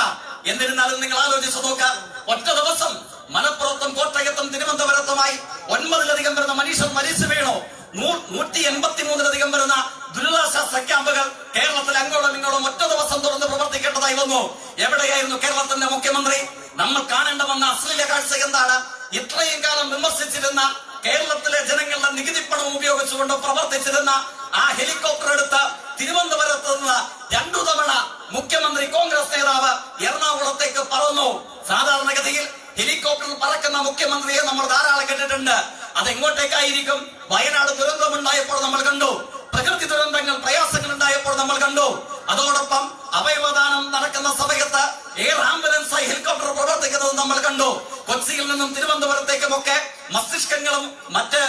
എന്നിരുന്നാലും നിങ്ങൾ ആലോചിച്ചു നോക്കാം, ഒറ്റ ദിവസം മലപ്പുറത്തും കോട്ടയത്തും തിരുവനന്തപുരത്തുമായി 9-ലധികം വരുന്ന മനുഷ്യർ മരിച്ചു വീണു. 183-ലധികം വരുന്ന ദുരിതാശ്വാസ ക്യാമ്പുകൾ കേരളത്തിൽ അങ്ങോളം ഇങ്ങോളം ഒറ്റ ദിവസം തുറന്ന് പ്രവർത്തിക്കേണ്ടതായി വന്നു. എവിടെയായിരുന്നു കേരളത്തിന്റെ മുഖ്യമന്ത്രി? നമ്മൾ കാണേണ്ട വന്ന അശ്ലീല കാഴ്ച എന്താണ്? ഇത്രയും കാലം വിമർശിച്ചിരുന്ന, കേരളത്തിലെ ജനങ്ങളുടെ നികുതി പണം ഉപയോഗിച്ചുകൊണ്ട് പ്രവർത്തിച്ചിരുന്ന ആ ഹെലികോപ്റ്റർ എടുത്ത് തിരുവനന്തപുരത്ത് നിന്ന് 2 തവണ മുഖ്യമന്ത്രി കോൺഗ്രസ് നേതാവ് എറണാകുളത്തേക്ക് പറന്നു. സാധാരണഗതിയിൽ ഹെലികോപ്റ്ററിൽ പറക്കുന്ന മുഖ്യമന്ത്രിയെ നമ്മൾ ധാരാളം കേട്ടിട്ടുണ്ട്. അതെങ്ങോട്ടേക്കായിരിക്കും? വയനാട് ദുരന്തമുണ്ടായപ്പോൾ നമ്മൾ കണ്ടു, പ്രകൃതി ദുരന്തങ്ങൾ പ്രയാസങ്ങൾ ഉണ്ടായപ്പോൾ നമ്മൾ കണ്ടു. അതോടൊപ്പം അവയവദാനം നടക്കുന്ന സമയത്ത് എയർ ആംബുലൻസായി ഹെലികോപ്റ്റർ പ്രവർത്തിക്കുന്നത് നമ്മൾ കണ്ടു. കൊച്ചിയിൽ നിന്നും തിരുവനന്തപുരത്തേക്കുമൊക്കെ മസ്തിഷ്കങ്ങളും മറ്റ്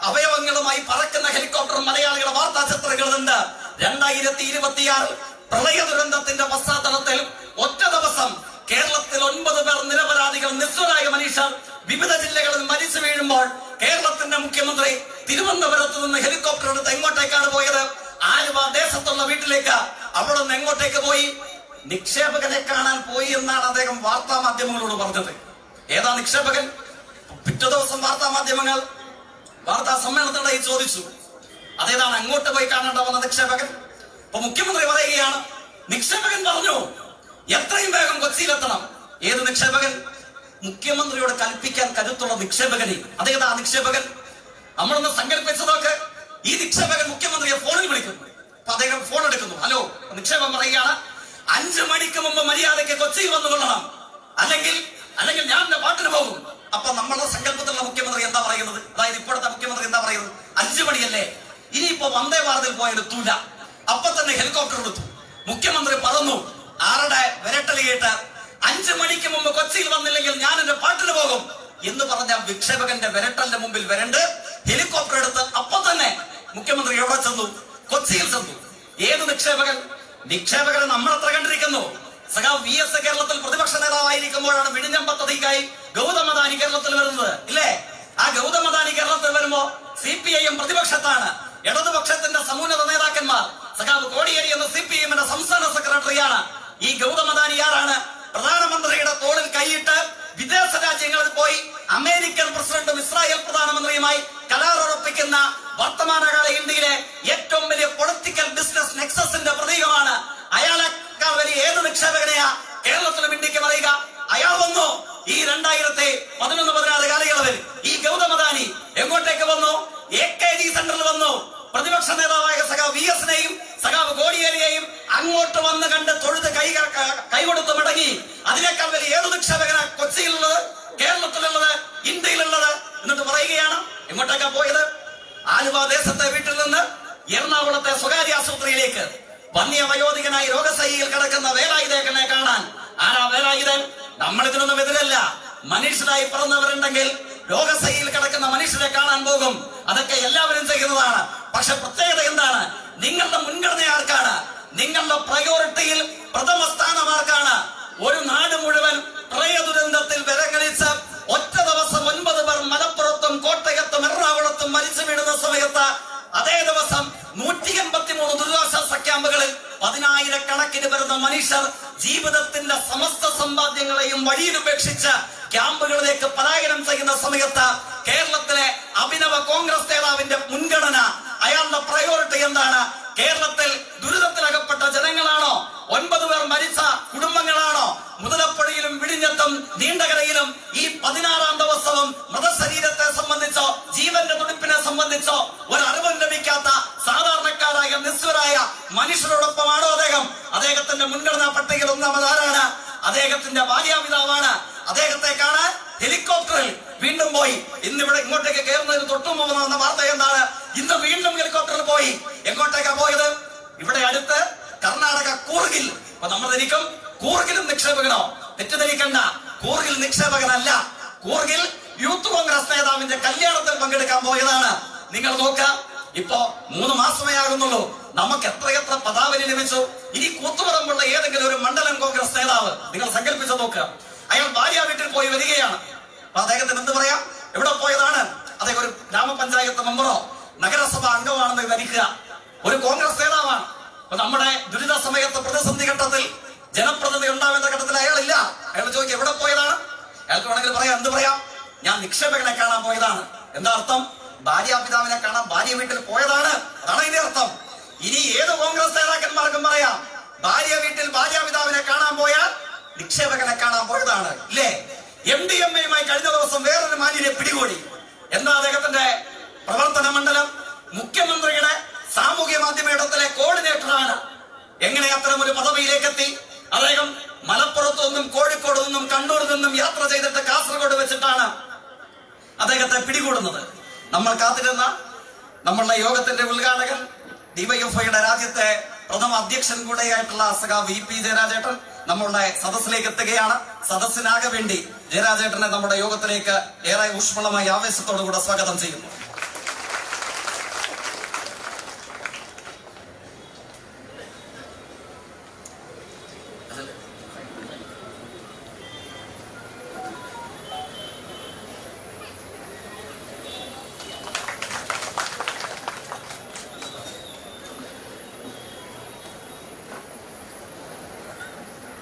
അവയവങ്ങളുമായി പറക്കുന്ന ഹെലികോപ്റ്റർ മലയാളികളുടെ വാർത്താ ചിത്രങ്ങളുണ്ട്. 2026 പ്രളയ ദുരന്തത്തിന്റെ പശ്ചാത്തലത്തിൽ ഒറ്റ ദിവസം കേരളത്തിൽ 9 പേർ നിരപരാധികൾ, നിസ്വരായ മനുഷ്യർ വിവിധ ജില്ലകളിൽ മരിച്ചു വീഴുമ്പോൾ കേരളത്തിന്റെ മുഖ്യമന്ത്രി തിരുവനന്തപുരത്ത് നിന്ന് ഹെലികോപ്റ്റർ എടുത്ത് എങ്ങോട്ടേക്കാണ് പോയത്? ആലുവ ദേശത്തുള്ള വീട്ടിലേക്ക്. അവിടെ നിന്ന് എങ്ങോട്ടേക്ക് പോയി? നിക്ഷേപകനെ കാണാൻ പോയി എന്നാണ് അദ്ദേഹം വാർത്താ മാധ്യമങ്ങളോട് പറഞ്ഞത്. ഏതാ നിക്ഷേപകൻ? പിറ്റേ ദിവസം വാർത്താ സമ്മേളനത്തിനിടയിൽ ചോദിച്ചു, അതേതാണ് അങ്ങോട്ട് പോയി കാണേണ്ട വന്ന നിക്ഷേപകൻ? അപ്പൊ മുഖ്യമന്ത്രി പറയുകയാണ്, നിക്ഷേപകൻ പറഞ്ഞു എത്രയും വേഗം കൊച്ചിയിലെത്തണം. ഏത് നിക്ഷേപകൻ? മുഖ്യമന്ത്രിയോട് കൽപ്പിക്കാൻ കരുത്തുള്ള നിക്ഷേപകനെ. അതേതാ നിക്ഷേപകൻ? നമ്മളൊന്ന് സങ്കല്പിച്ചതൊക്കെ. ഈ നിക്ഷേപകൻ മുഖ്യമന്ത്രിയെ ഫോണിൽ വിളിക്കുന്നു. അപ്പൊ അദ്ദേഹം ഫോൺ എടുക്കുന്നു. ഹലോ, നിക്ഷേപം പറയുകയാണ്, 5 മണിക്ക് മുമ്പ് മര്യാദയ്ക്ക് കൊച്ചിയിൽ വന്നുകൊള്ളണം, അല്ലെങ്കിൽ ഞാൻ എന്റെ പാട്ടിന് പോകും. അപ്പൊ നമ്മളുടെ സങ്കല്പത്തിലുള്ള മുഖ്യമന്ത്രി എന്താ പറയുന്നത്? അതായത് ഇപ്പോഴത്തെ മുഖ്യമന്ത്രി എന്താ പറയുന്നത്? 5 മണിയല്ലേ, ഇനിയിപ്പോ വന്ദേ ഭാരതിൽ പോയെടുത്തൂല. അപ്പൊ തന്നെ ഹെലികോപ്റ്റർ എടുത്തു, മുഖ്യമന്ത്രി പറന്നു. ആരുടെ വിരട്ടൽ കേട്ട് 5 മണിക്ക് മുമ്പ് കൊച്ചിയിൽ വന്നില്ലെങ്കിൽ ഞാൻ എന്റെ പാട്ടിന് പോകും എന്ന് പറഞ്ഞ വിക്ഷേപകന്റെ വിരട്ടലിന്റെ മുമ്പിൽ വരണ്ട് ഹെലികോപ്റ്റർ എടുത്ത് അപ്പൊ തന്നെ മുഖ്യമന്ത്രി എവിടെ ചെന്നു? കൊച്ചിയിൽ ചെന്നു. ഏത് നിക്ഷേപകൻ? നിക്ഷേപകരെ നമ്മളെത്ര കണ്ടിരിക്കുന്നു. സഖാവ് VS കേരളത്തിൽ പ്രതിപക്ഷ നേതാവായിരിക്കുമ്പോഴാണ് വിഴിഞ്ഞം പദ്ധതിക്കായി ഗൗതം അദാനി കേരളത്തിൽ വരുന്നത്, ഇല്ലേ? ആ ഗൗതം അദാനി കേരളത്തിൽ വരുമ്പോ CPIM പ്രതിപക്ഷത്താണ്, ഇടതുപക്ഷത്തിന്റെ സമുന്നത നേതാക്കന്മാർ. സഖാവ് കോടിയേരി എന്ന CPIMന്റെ സംസ്ഥാന സെക്രട്ടറിയാണ്. ഈ ഗൗതം അദാനി ആരാണ്? പ്രധാനമന്ത്രിയുടെ തോളിൽ കൈയിട്ട് വിദേശ രാജ്യങ്ങളിൽ പോയി അമേരിക്കൻ പ്രസിഡന്റും ഇസ്രായേൽ പ്രധാനമന്ത്രിയുമായി കരാറുറപ്പിക്കുന്ന വർത്തമാനകാല ഇന്ത്യയിലെ ഏറ്റവും വലിയ പൊളിറ്റിക്കൽ ബിസിനസ് നെക്സസിന്റെ പ്രതീകമാണ്. അയാളെക്കാൾ വലിയ ഏത് നിക്ഷേപകനെയാ കേരളത്തിലും ഇന്ത്യക്കും അറിയുക? അയാൾ വന്നു ഈ 2011-16 കാലയളവിൽ. ഈ ഗൗതം അദാനി എങ്ങോട്ടേക്ക് വന്നു? AKG സെന്ററിൽ വന്നു. പ്രതിപക്ഷ നേതാവായ സഖാവ് VS-നെയും സഖാവ് കോടിയേരിയെയും അങ്ങോട്ട് വന്ന് കണ്ട് തൊഴുത് കൈകൊടുത്ത് മടങ്ങി. അതിനേക്കാൾ വലിയ ഏത് നിക്ഷേപകനാ കൊച്ചിയിലുള്ളത്, കേരളത്തിലുള്ളത്, ഇന്ത്യയിലുള്ളത്? എന്നിട്ട് പറയുകയാണ് എങ്ങോട്ടേക്കാ പോയത്? ആലുവ ദേശത്തെ വീട്ടിൽ നിന്ന് എറണാകുളത്തെ സ്വകാര്യ ആശുപത്രിയിലേക്ക് വന്യ വയോധികനായി രോഗശൈലിയിൽ കിടക്കുന്ന വേലായുധനെ കാണാൻ. ആരാ വേലായുധൻ? നമ്മൾ ഇതിനൊന്നും എതിരല്ല. മനുഷ്യരായി പിറന്നവരുണ്ടെങ്കിൽ രോഗശൈലിയിൽ കിടക്കുന്ന മനുഷ്യരെ കാണാൻ പോകും. അതൊക്കെ എല്ലാവരും ചെയ്യുന്നതാണ്. പക്ഷെ പ്രത്യേകത എന്താണ്? നിങ്ങളുടെ മുൻഗണന ആർക്കാണ്? നിങ്ങളുടെ പ്രയോറിറ്റിയിൽ പ്രഥമ സ്ഥാനം ആർക്കാണ്? ഒരു നാട് മുഴുവൻ പ്രളയ ദുരന്തത്തിൽ വിരങ്ങളിച്ച് ഒറ്റ ദിവസം 9 പേർ മലപ്പുറത്തും കോട്ടയത്തും എറണാകുളത്തും മരിച്ചു വീഴുന്ന സമയത്ത് അതേ ദിവസം 183 ദുരിതാശ്വാസ ക്യാമ്പുകളിൽ 10,000-കണക്കിന് വരുന്ന മനുഷ്യർ ജീവിതത്തിന്റെ സമസ്ത സമ്പാദ്യങ്ങളെയും വഴിയിലുപേക്ഷിച്ച് ക്യാമ്പുകളിലേക്ക് പലായനം ചെയ്യുന്ന സമയത്ത് കേരളത്തിലെ അഭിനവ കോൺഗ്രസ് നേതാവിന്റെ മുൻഗണന, അയാളുടെ പ്രയോറിറ്റി എന്താണ്? കേരളത്തിൽ ദുരിതത്തിലകപ്പെട്ട ജനങ്ങളാണോ? 9 പേർ മരിച്ച കുടുംബങ്ങളാണോ? മുതലപ്പുഴയിലും വിഴിഞ്ഞത്തും നീണ്ടകരയിലും ഈ 16-ാം ദിവസവും മൃതശരീരത്തെ സംബന്ധിച്ചോ ജീവന്റെ തുടിപ്പിനെ സംബന്ധിച്ചോ ഒരറിവും ലഭിക്കാത്ത സാധാരണക്കാരായ നിസ്വരായ മനുഷ്യരോടൊപ്പമാണോ അദ്ദേഹം? അദ്ദേഹത്തിന്റെ മുൻഗണനാ പട്ടികയിൽ ഒന്നാമത് ആരാണ്? അദ്ദേഹത്തിന്റെ ഭാര്യാപിതാവാണ്. അദ്ദേഹത്തെ കാണാൻ ഹെലികോപ്റ്ററിൽ വീണ്ടും പോയി. ഇന്നിവിടെ ഇങ്ങോട്ടേക്ക് കയറുന്നതിന് തൊട്ടുമുമ്പ് വന്ന വാർത്ത എന്താണ്? ഇന്ന് വീണ്ടും ഹെലികോപ്റ്ററിൽ പോയി. എങ്ങോട്ടേക്കാ പോയത്? ഇവിടെ അടുത്ത് കർണാടക കൂർഗിൽ. അപ്പൊ നമ്മൾ ധരിക്കും കൂർഗിലും നിക്ഷേപകനോ? തെറ്റിദ്ധരിക്കണ്ട, കൂർഗിൽ നിക്ഷേപകനല്ല. കൂർഗിൽ യൂത്ത് കോൺഗ്രസ് നേതാവിന്റെ കല്യാണത്തിൽ പങ്കെടുക്കാൻ പോയതാണ്. നിങ്ങൾ നോക്ക, ഇപ്പോ 3 മാസമേ ആകുന്നുള്ളൂ. നമുക്ക് എത്രയെത്ര പദാവലി ലഭിച്ചു. ഇനി കൂത്തുപറമ്പുള്ള ഏതെങ്കിലും ഒരു മണ്ഡലം കോൺഗ്രസ് നേതാവ് നിങ്ങൾ സങ്കല്പിച്ചു നോക്കുക, അയാൾ ഭാര്യ വീട്ടിൽ പോയി വരികയാണ്. അപ്പൊ അദ്ദേഹത്തിന് എന്ത് പറയാം? എവിടെ പോയതാണ്? അദ്ദേഹം ഒരു ഗ്രാമപഞ്ചായത്ത് മെമ്പറോ നഗരസഭാ അംഗമാണെന്ന് ധരിക്കുക, ഒരു കോൺഗ്രസ് നേതാവാണ്. അപ്പൊ നമ്മുടെ ദുരിത സമയത്ത് പ്രതിസന്ധി ഘട്ടത്തിൽ ജനപ്രതിനിധി ഉണ്ടാവേണ്ട ഘട്ടത്തിൽ അയാളില്ല. അയാൾ ചോദിക്കും എവിടെ പോയതാണ്? അയാൾക്ക് വേണമെങ്കിൽ പറയാം, എന്ത് പറയാം? ഞാൻ നിക്ഷേപകനെ കാണാൻ പോയതാണ്. എന്താ അർത്ഥം? ഭാര്യാപിതാവിനെ കാണാൻ ഭാര്യ വീട്ടിൽ പോയതാണ്. അതാണ് ഇതിന്റെ അർത്ഥം. ഇനി ഏത് കോൺഗ്രസ് നേതാക്കന്മാർക്കും പറയാം, ഭാര്യ വീട്ടിൽ ഭാര്യാപിതാവിനെ കാണാൻ പോയാൽ നിക്ഷേപകനെ കാണാൻ പോയതാണ്. ഇല്ലേ? MDMA-യുമായി കഴിഞ്ഞ ദിവസം വേറൊരു മാന്യനെ പിടികൂടി. എന്താ അദ്ദേഹത്തിന്റെ പ്രവർത്തന മണ്ഡലം? മുഖ്യമന്ത്രിയുടെ സാമൂഹ്യ മാധ്യമ ഇടത്തിലെ കോർഡിനേറ്ററാണ്. എങ്ങനെ അത്തരം ഒരു പദവിയിലേക്ക് എത്തി? അദ്ദേഹം മലപ്പുറത്തു നിന്നും കോഴിക്കോട് നിന്നും കണ്ണൂരിൽ നിന്നും യാത്ര ചെയ്തിട്ട് കാസർഗോഡ് വെച്ചിട്ടാണ് അദ്ദേഹത്തെ പിടികൂടുന്നത്. നമ്മൾ കാത്തിരുന്ന നമ്മളുടെ യോഗത്തിന്റെ ഉദ്ഘാടകൻ ഡിവൈഎഫ്ഐയുടെ രാജ്യത്തെ പ്രഥമ അധ്യക്ഷൻ കൂടെയായിട്ടുള്ള സഖാവ് VP ജയരാജേട്ടൻ നമ്മളുടെ സദസ്സിലേക്ക് എത്തുകയാണ്. സദസ്സിനാകെ വേണ്ടി ജയരാജേട്ടനെ നമ്മുടെ യോഗത്തിലേക്ക് ഏറെ ഊഷ്മളമായ ആവേശത്തോടുകൂടെ സ്വാഗതം ചെയ്യുന്നു.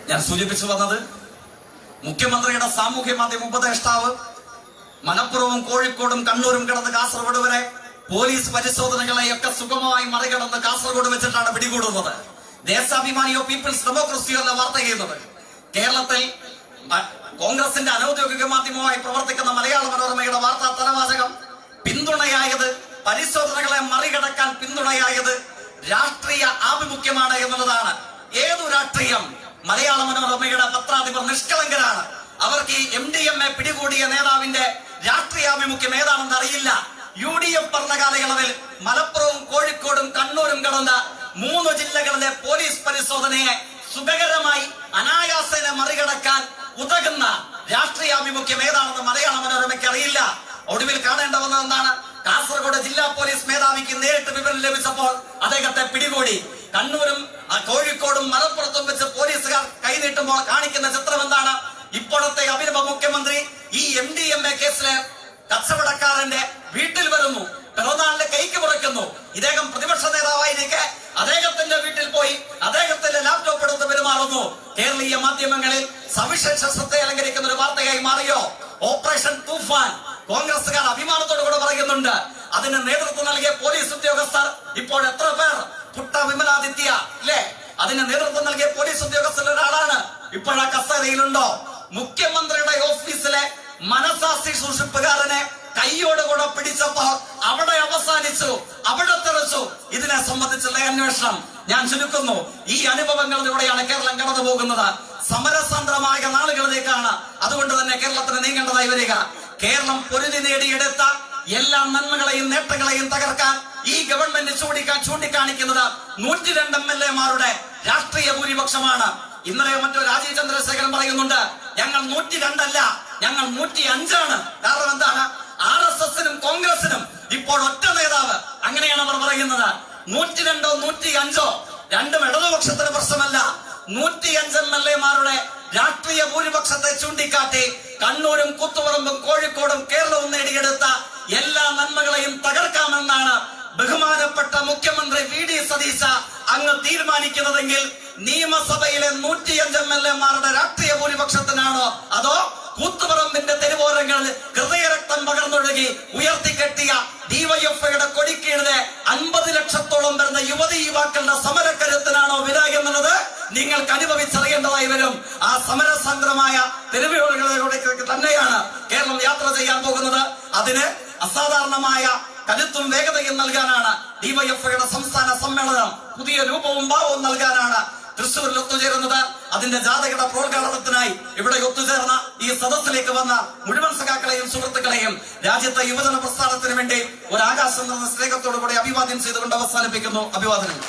ഞാൻ സൂചിപ്പിച്ചു വന്നത്, മുഖ്യമന്ത്രിയുടെ സാമൂഹ്യ മാധ്യമ ഉപദേഷ്ടാവ് മലപ്പുറവും കോഴിക്കോടും കണ്ണൂരും കിടന്ന് കാസർഗോഡ് വരെ പോലീസ് പരിശോധനകളെയൊക്കെ സുഗമമായി മറികടന്ന് കാസർഗോഡ് വെച്ചിട്ടാണ് പിടികൂടുന്നത്. ദേശാഭിമാനിയോ പീപ്പിൾസ് ഡെമോക്രസിയോ എന്ന വാർത്ത ചെയ്യുന്നത്. കേരളത്തിൽ കോൺഗ്രസിന്റെ അനൌദ്യോഗിക മാധ്യമമായി പ്രവർത്തിക്കുന്ന മലയാള മനോരമയുടെ വാർത്താ തലവാചകം പിന്തുണയായത്, പരിശോധനകളെ മറികടക്കാൻ പിന്തുണയായത് രാഷ്ട്രീയ ആഭിമുഖ്യമാണ് എന്നുള്ളതാണ്. ഏതു രാഷ്ട്രീയം? മലയാള മനോരമയുടെ പത്രാധിപർ നിഷ്കളങ്കരാണ്. അവർക്ക് ഈ MDMA പിടികൂടിയ നേതാവിന്റെ രാഷ്ട്രീയാഭിമുഖ്യം ഏതാണെന്ന് അറിയില്ല. UDF ഭരണകാലയളവിൽ മലപ്പുറവും കോഴിക്കോടും കണ്ണൂരും കടന്ന 3 ജില്ലകളിലെ പോലീസ് പരിശോധനയെ സുഖകരമായി അനായാസേന മറികടക്കാൻ ഉതകുന്ന രാഷ്ട്രീയാഭിമുഖ്യം ഏതാണെന്ന് മലയാള മനോരമയ്ക്ക് അറിയില്ല. ഒടുവിൽ കാണേണ്ട വന്നത് എന്താണ്? കാസർഗോഡ് ജില്ലാ പോലീസ് മേധാവിക്ക് നേരിട്ട് വിവരം ലഭിച്ചപ്പോൾ അദ്ദേഹത്തെ പിടികൂടി. കണ്ണൂരും കോഴിക്കോടും മലപ്പുറത്തും വെച്ച് പോലീസുകാർ കൈനീട്ടുമ്പോൾ കാണിക്കുന്ന ചിത്രം എന്താണ്? ഇപ്പോഴത്തെ അഭിനവ മുഖ്യമന്ത്രി ഈ MDMA കേസിലെ കച്ചവടക്കാരന്റെ വീട്ടിൽ വരുന്നു, പിറന്നാളിന്റെ കേക്ക് മുറിക്കുന്നു. ഇദ്ദേഹം പ്രതിപക്ഷ നേതാവായിരിക്കെ അദ്ദേഹത്തിന്റെ വീട്ടിൽ പോയി അദ്ദേഹത്തിന്റെ ലാപ്ടോപ്പ് എടുത്ത് പെരുമാറുന്നു. കേരളീയ മാധ്യമങ്ങളിൽ സവിശേഷ ശ്രദ്ധ അലങ്കരിക്കുന്ന ഒരു വാർത്തയായി മാറിയോ? ഓപ്പറേഷൻ തൂഫാൻ കോൺഗ്രസുകാർ അഭിമാനത്തോടു കൂടെ പറയുന്നുണ്ട്. അതിന് നേതൃത്വം നൽകിയ പോലീസ് ഉദ്യോഗസ്ഥർ ഇപ്പോൾ എത്ര പേർ? പുട്ട വിമലാദിത്യ ഇല്ലേ? അതിന് നേതൃത്വം നൽകിയ പോലീസ് ഉദ്യോഗസ്ഥരിൽ ഒരാളാണ് ഇപ്പോൾ ആ കസേരയിലുണ്ടോ? മുഖ്യമന്ത്രിയുടെ ഓഫീസിലെ മനസാക്ഷി സൂക്ഷിപ്പുകാരനെ കൈയോടുകൂടെ പിടിച്ചപ്പോ അവിടെ അവസാനിച്ചു, അവിടെ തെളിച്ചു. ഇതിനെ സംബന്ധിച്ചുള്ള അന്വേഷണം ഞാൻ ചുരുക്കുന്നു. ഈ അനുഭവങ്ങളിലൂടെയാണ് കേരളം കടന്നു പോകുന്നത്. സമരസന്ദ്രമായ നാളുകളിലേക്കാണ് അതുകൊണ്ട് തന്നെ കേരളത്തിന് നീങ്ങേണ്ടതായി വരിക. കേരളം പൊരുതി നേടിയെടുത്ത എല്ലാ നന്മകളെയും നേട്ടങ്ങളെയും തകർക്കാൻ ഈ ഗവൺമെന്റ് ചൂണ്ടിക്കാണിക്കുന്നത് 102 MLA-മാരുടെ രാഷ്ട്രീയ ഭൂരിപക്ഷമാണ്. ഇന്നലെ മറ്റോ രാജീവ് ചന്ദ്രശേഖരൻ പറയുന്നുണ്ട്, ഞങ്ങൾ 102 അല്ല, ഞങ്ങൾ 105 ആണ്. കാരണം എന്താണ്? RSS-നും കോൺഗ്രസിനും ഇപ്പോൾ ഒറ്റ നേതാവ്. അങ്ങനെയാണ് അവർ പറയുന്നത്. 102 105 രണ്ടും ഇടതുപക്ഷത്തിന് പ്രശ്നമല്ല. 105 MLA-മാരുടെ രാഷ്ട്രീയ ഭൂരിപക്ഷത്തെ ചൂണ്ടിക്കാട്ടി കണ്ണൂരും കുത്തുപറമ്പും കോഴിക്കോടും കേരളവും നേടിയെടുത്ത എല്ലാ നന്മകളെയും തകർക്കാമെന്നാണ് ബഹുമാനപ്പെട്ട മുഖ്യമന്ത്രി VD സതീശ അങ്ങ് തീരുമാനിക്കുന്നതെങ്കിൽ നിയമസഭയിലെ 105 MLA-മാരുടെ രാഷ്ട്രീയ ഭൂരിപക്ഷത്തിനാണോ അതോ കൂത്തുപറമ്പിന്റെ തെരുവോരങ്ങളിൽ ഹൃദയരക്തം പകർന്നൊഴുകി ഉയർത്തിക്കെട്ടിയ DYFIയുടെ കൊടിക്കീഴിലെ 50 ലക്ഷത്തോളം വരുന്ന യുവതി യുവാക്കളുടെ സമരക്കരുത്തിനാണോ വില എന്നുള്ളത് നിങ്ങൾക്ക് അനുഭവിച്ചറിയേണ്ടതായി വരും. ആ സമരസംഗ്രമായ തെരുവുകളിലൂടെ തന്നെയാണ് കേരളം യാത്ര ചെയ്യാൻ പോകുന്നത്. അതിന് അസാധാരണമായ കരുത്തും വേഗതയും നൽകാനാണ് DYFIയുടെ സംസ്ഥാന സമ്മേളനം പുതിയ രൂപവും ഭാവവും നൽകാനാണ് തൃശ്ശൂരിൽ ഒത്തുചേരുന്നത്. അതിന്റെ ജാഥയുടെ പ്രോദ്ഘാടനത്തിനായി ഇവിടെ ഒത്തുചേർന്ന ഈ സദസ്സിലേക്ക് വന്ന മുഴുവൻ സഖാക്കളെയും സുഹൃത്തുക്കളെയും രാജ്യത്തെ യുവജന പ്രസ്ഥാനത്തിന് വേണ്ടി ഒരു ആകാശം എന്ന സ്നേഹത്തോടു കൂടി അഭിവാദ്യം ചെയ്തുകൊണ്ട് അവസാനിപ്പിക്കുന്നു. അഭിവാദനങ്ങൾ.